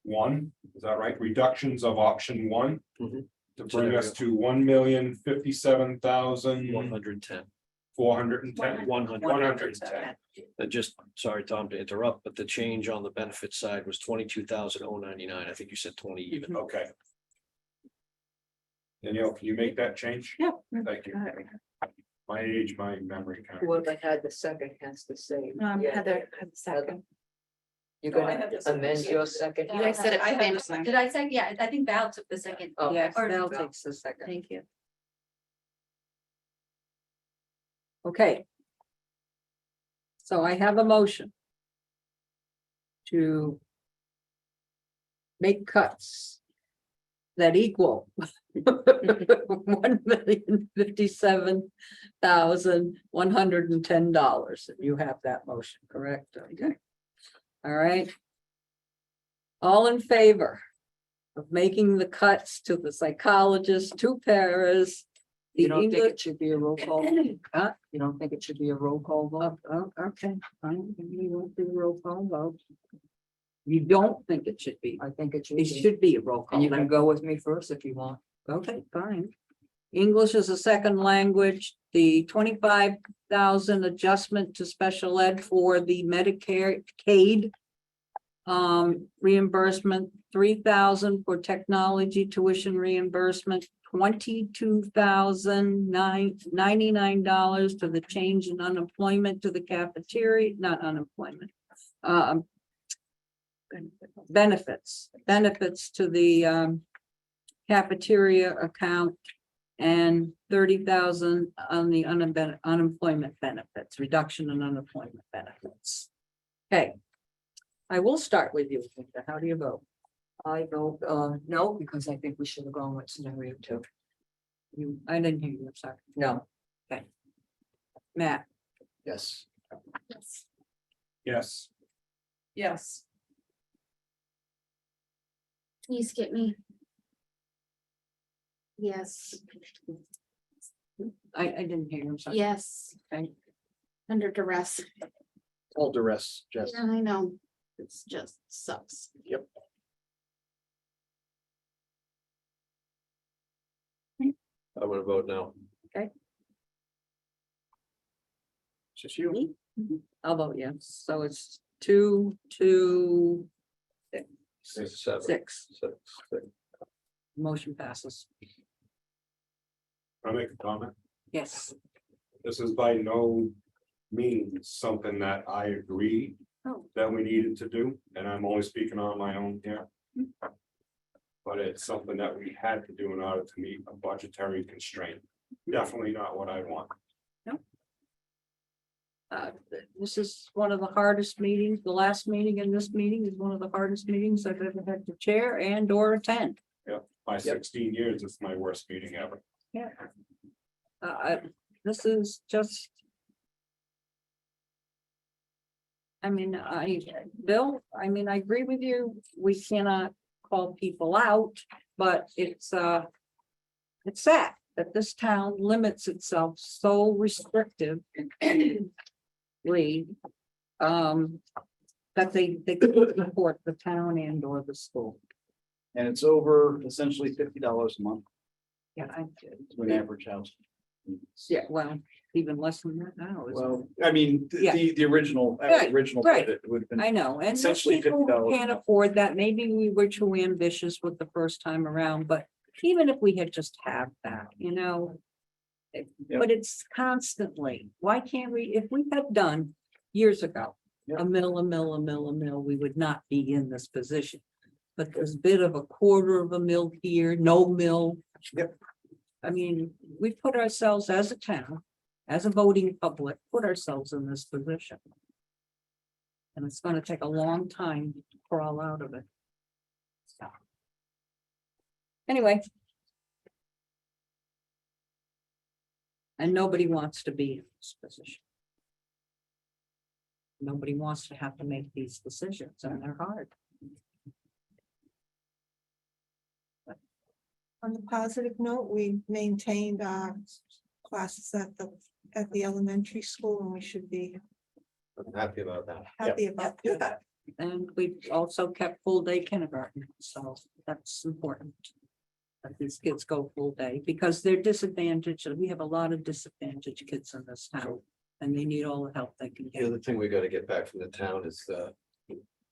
One, is that right? Reductions of option one. Mhm. To bring us to 1,057,000. 110. 410. 110. Just, sorry, Tom, to interrupt, but the change on the benefit side was 22,099. I think you said 20 even. Okay. Danielle, can you make that change? Yeah. Thank you. My age, my memory kind of. Whoever had the second has to say. yeah. Heather had the second. You're No, I gonna have the second. amend your second. You guys said it I have same the time. Did I say, yeah, I think Val took the second. Oh, Yes, or- Val Val. takes the second. Thank you. Okay. So I have a motion to make cuts that equal 1,057,110. You have that motion, correct? Okay. All right. All in favor of making the cuts to the psychologist, to paras, the You don't think English. it should be a roll call? Huh? You don't think it should be a roll call vote? Oh, okay, fine, we won't do a roll call vote. You don't think it should be? I think it should It be. should be a roll call. And you can go with me first if you want. Okay, fine. English is a second language, the 25,000 adjustment to special ed for the Medicare CAID. Reimbursement, 3,000 for technology tuition reimbursement, $22,999 to the change in unemployment to the cafeteria, not unemployment. Benefits to the cafeteria account, and 30,000 on the unemployment benefits, reduction in unemployment benefits. Okay. I will start with you. Linda. How do you vote? I vote, no, because I think we should have gone with scenario 2. I didn't hear you, I'm sorry. No. Matt, Yes. Yes, Yes, Can you skip me? Yes, I didn't hear you, I'm sorry. yes. Okay. Under duress. All duress, Jess. Yeah, I know. It's just sucks. I'm gonna vote no. Just you. I'll vote yes. So it's 2, 2, 7, 6. 6. Motion passes. I'll make a comment. Yes. This is by no means something that I agree Oh. that we needed to do, and I'm only speaking on my own here. But it's something that we had to do in order to meet a budgetary constraint. Definitely not what I want. This is one of the hardest meetings. The last meeting and this meeting is one of the hardest meetings I've ever had to chair and or attend. My 16 years, it's my worst meeting ever. Yeah. This is just. I mean, Bill, I mean, I agree with you. We cannot call people out, but it's sad that this town limits itself so restrictive. That they couldn't support the town and or the school. And it's over essentially $50 a month Yeah, to an average house. yeah, well, even less than that now. isn't it? Well, I mean, Yeah. the original, Right, right. budget would have been. I know, and some Essentially people $50 can't afford that. Maybe we were too ambitious with the first time around, but even if we had just had that, you know. Yep. But it's constantly, why can't we, if we had done years ago, Yep. a mill, we would not be in this position. But there's a bit of a quarter of a mill here, no mill. Yep. I mean, we put ourselves as a town, as a voting public, put ourselves in this position. And it's gonna take a long time to crawl out of it. So. Anyway. And nobody wants to be in this position. Nobody wants to have to make these decisions, and they're hard. On the positive note, we maintained our classes at the elementary school, and we should be I'm happy about that. happy about that. And we also kept full day kindergarten, so that's important. That these kids go full day because they're disadvantaged, and we have a lot of disadvantaged kids in this town. And they need all the help they can The get. other thing we gotta get back from the town is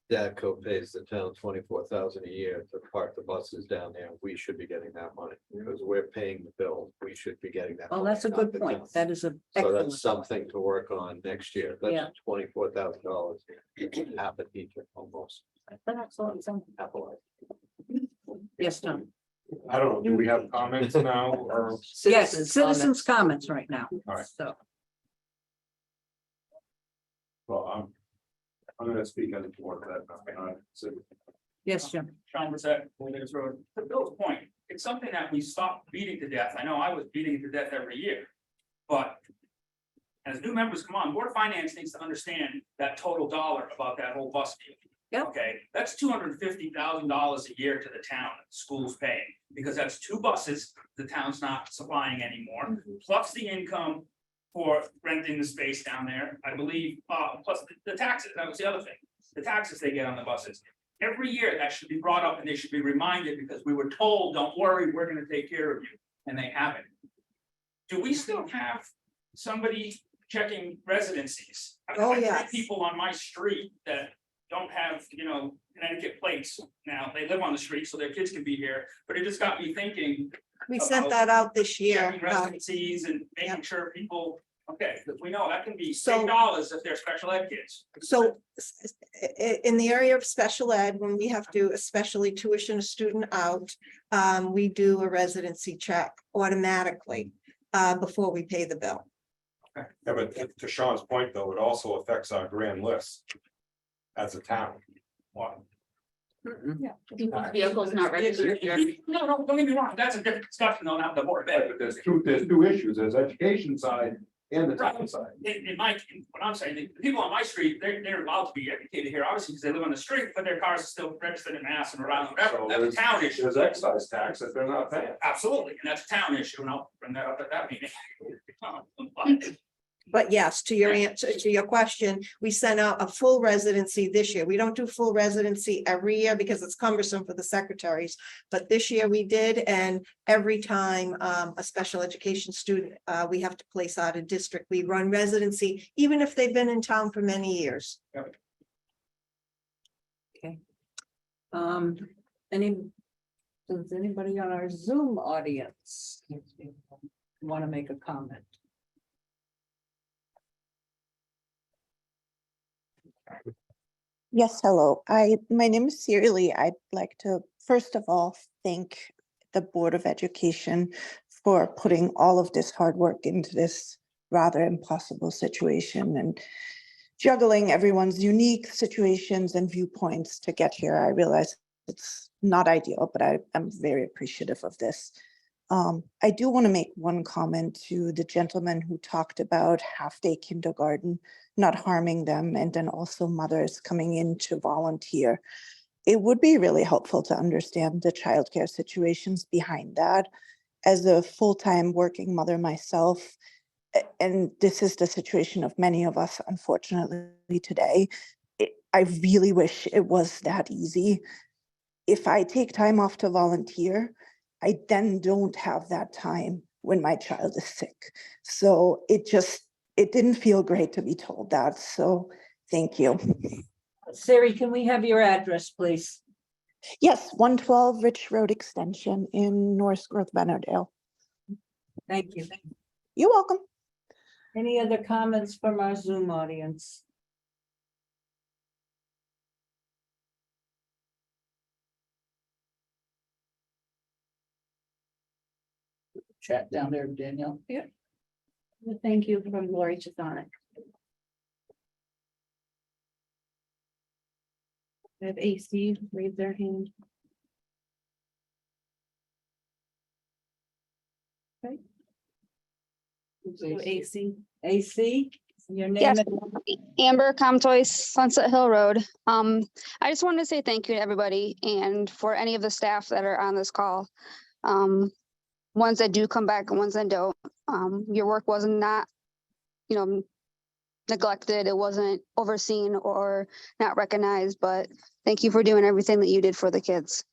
DADCO pays the town 24,000 a year to park the buses down there. We should be getting that money because we're paying the bill. We should be getting that. Well, money, that's a not good the point. town. That is a. So excellent that's something to work on next year. Yeah. That's $24,000. Half a teacher almost. That's an excellent thing. Half a life. Yes, Tom. I don't know, do we have comments now or? Yes, Citizens' citizens' comments right now. All right. So, Well, I'm gonna speak as a board of that. Yes, Jim. Sean Brissett, Williams Road. To Bill's point, it's something that we stopped beating to death. I know I was beating it to death every year. But as new members come on, Board of Finance needs to understand that total dollar about that whole bus deal. Yep. Okay, that's $250,000 a year to the town, that the school's paying, because that's 2 buses the town's not supplying anymore, plus the income for renting the space down there, I believe, plus the taxes, that was the other thing, the taxes they get on the buses. Every year that should be brought up and they should be reminded, because we were told, don't worry, we're gonna take care of you, and they haven't. Do we still have somebody checking residencies? I've got Oh, three yes. people on my street that don't have, Connecticut plates. Now, they live on the street, so their kids can be here, but it just got me thinking, We sent that out this year. checking residencies and making sure people, okay, because we know that can be So- $8 if they're special ed kids. So in the area of special ed, when we have to especially tuition a student out, we do a residency check automatically before we pay the bill. Yeah, but to Sean's point, though, it also affects our grand list as a town. Wow. People's vehicles not registered here. No, don't get me wrong, that's a different discussion though, not the board of ed. But there's two issues, there's education side and the town side. What I'm saying, the people on my street, they're allowed to be educated here, obviously, because they live on the street, but their cars are still registered in Mass and around, whatever, So that's a town issue. There's excise tax that they're not paying. Absolutely, and that's a town issue, and I'll bring that up at that meeting. But But yes, to your answer, to your question, we sent out a full residency this year. We don't do full residency every year because it's cumbersome for the secretaries. But this year we did, and every time a special education student, we have to place out of district, we run residency, even if they've been in town for many years. Does anybody on our Zoom audience want to make a comment? Yes, hello. My name is Siri. I'd like to first of all thank the Board of Education for putting all of this hard work into this rather impossible situation and juggling everyone's unique situations and viewpoints to get here. I realize it's not ideal, but I'm very appreciative of this. I do want to make one comment to the gentleman who talked about half-day kindergarten, not harming them, and then also mothers coming in to volunteer. It would be really helpful to understand the childcare situations behind that. As a full-time working mother myself, and this is the situation of many of us, unfortunately, today, I really wish it was that easy. If I take time off to volunteer, I then don't have that time when my child is sick. So it didn't feel great to be told that. So thank you. Siri, can we have your address, please? Yes, 112 Rich Road Extension in North Growth, Bennerdale. Thank you. You're welcome. Any other comments from our Zoom audience? Chat down there, Danielle. Yeah. Thank you from Lori Chisonic. I have AC raise their hand. Okay. So AC. AC, your name? Yes. and- Amber Comtois, Sunset Hill Road. I just wanted to say thank you to everybody and for any of the staff that are on this call. Ones that do come back and ones that don't. Your work wasn't not, neglected. It wasn't overseen or not recognized, but thank you for doing everything that you did for the kids.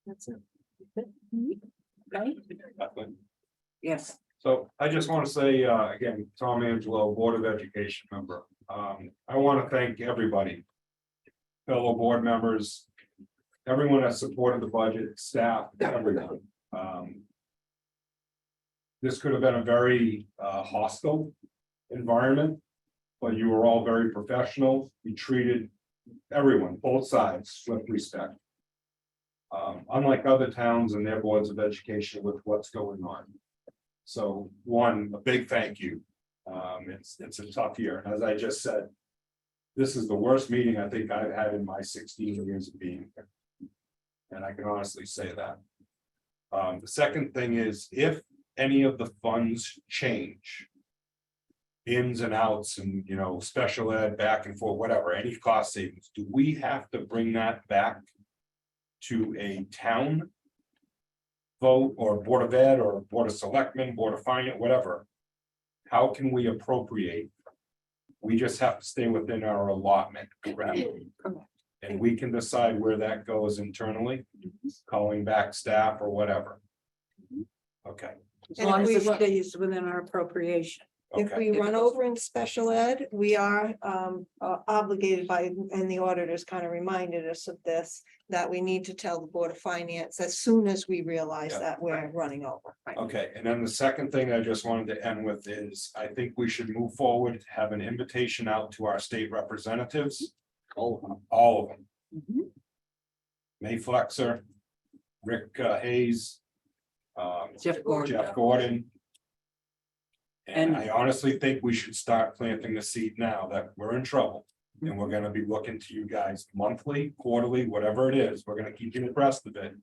That's it. Okay. Yes. So I just want to say, again, Tom Angelo, Board of Education member. I want to thank everybody. Fellow board members, everyone that supported the budget, staff, everyone. This could have been a very hostile environment. But you were all very professional. You treated everyone, both sides, with respect. Unlike other towns and their boards of education with what's going on. So one, a big thank you. It's a tough year. As I just said, this is the worst meeting I think I've had in my 16 years of being here. And I can honestly say that. The second thing is, if any of the funds change, ins and outs and, you know, special ed back and forth, whatever, any cost savings, do we have to bring that back to a town vote or board of ed or board of selectmen, board of finance, whatever? How can we appropriate? We just have to stay within our allotment. And we can decide where that goes internally, calling back staff or whatever. Okay. As And long as if it we- stays within our appropriation. If Okay. we run over in special ed, we are obligated by, and the auditors kind of reminded us of this, that we need to tell the Board of Finance as soon as we realize Yeah. that we're running over. Okay, and then the second thing I just wanted to end with is, I think we should move forward, have an invitation out to our state representatives. All of them. May Flexer, Rick Hayes. Jeff Gordon. Jeff Gordon. And And- I honestly think we should start planting the seed now that we're in trouble. And we're gonna be looking to you guys monthly, quarterly, whatever it is, we're gonna keep you abreast of it.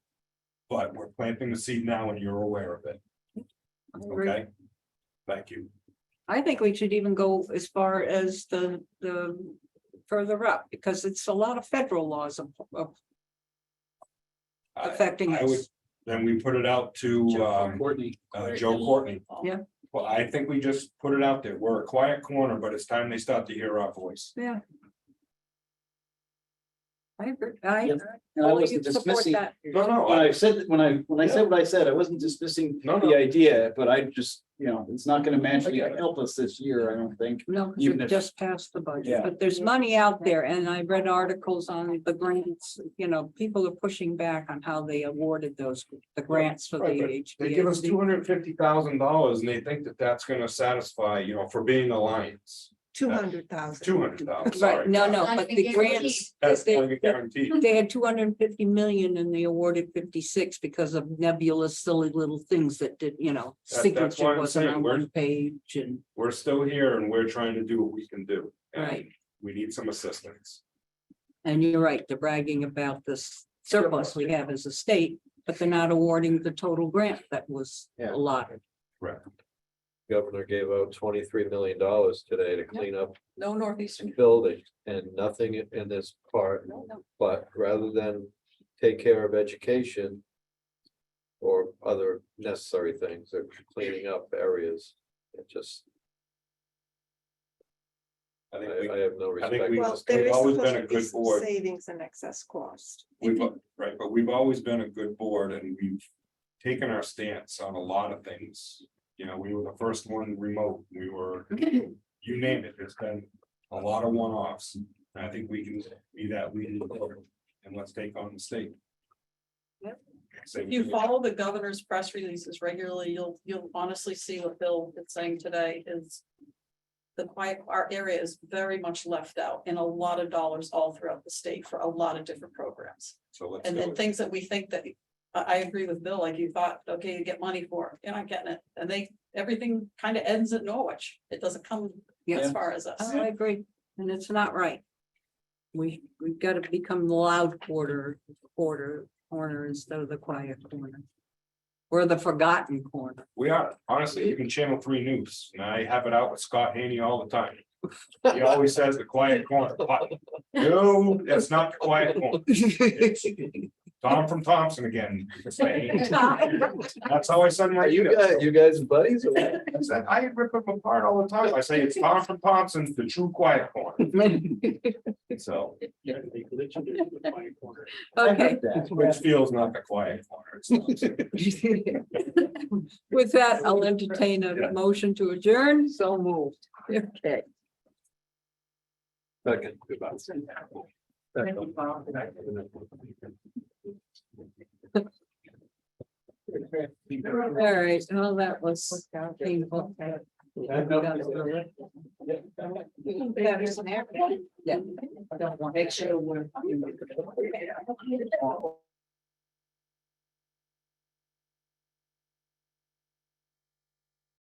But we're planting the seed now and you're aware of it, okay? Thank you. I think we should even go as far as the further up, because it's a lot of federal laws of I- affecting I would, us. then we put it out to Courtney. Joe Courtney. Yeah. Well, I think we just put it out there. We're a quiet corner, but it's time they start to hear our voice. Yeah. I agree. Yep. And I fully wasn't support dismissing. that. No, no, When I said, when I said what I said, I wasn't dismissing No, the no. idea, but I just, you know, it's not gonna magically help us this year, I don't think. No, 'cause Even it if- just passed the budget, Yeah. but there's money out there, and I read articles on the grants, you know, people are pushing back on how they awarded the grants for Right, the but they give us HVAC. $250,000 and they think that that's gonna satisfy, you know, for being alliance. 200,000. 200,000, Right, sorry. no, no, Not but even the grants, That's they, not a guarantee. they had 250 million and they awarded 56 because of nebulous, silly little things that did, you know, That's why signature I'm wasn't saying on we're- one page and, We're still here and we're trying to do what we can do. and Right. We need some assistance. and you're right, they're bragging about this surplus we have as a state, but they're not awarding the total grant that was Yeah. allotted. Correct. Governor gave out $23 million today to clean up No northeastern. buildings and nothing in this part. No, no. But rather than take care of education or other necessary things, they're cleaning up areas. It just, I I think we, have no I think respect. we- Well, there We've is always supposed been to a be good some board. savings and excess cost. right, but we've always been a good board and we've taken our stance on a lot of things. You know, we were the first one remote, we were, you name it, there's been a lot of one-offs. And I think we can be that leading and let's take on the state. Yep. Same If you thing. follow the governor's press releases regularly, you'll honestly see what Bill is saying today is. Our area is very much left out in a lot of dollars all throughout the state for a lot of different programs. So let's And do then it. things that we think that, I agree with Bill, like you thought, okay, you get money for, you're not getting it. And everything kind of ends at Norwich. It doesn't come Yeah. as far as us. Oh, I agree, and it's not right. We've got to become the loud corner instead of the quiet corner. We're the forgotten corner. We are, honestly, even Channel 3 News, and I have it out with Scott Haney all the time. He always says the quiet corner. No, that's not the quiet corner. It's Tom from Thompson again. That's how I send my Are you email. guys buddies? or what? I rip them apart all the time. I say it's Tom from Thompson, the true quiet corner. So, Okay, which feels not the quiet corner. It's Thompson. with that, I'll entertain a motion to adjourn, so moved. Okay. Second. All right, well, that was painful. Yeah. I don't want. Make sure we're.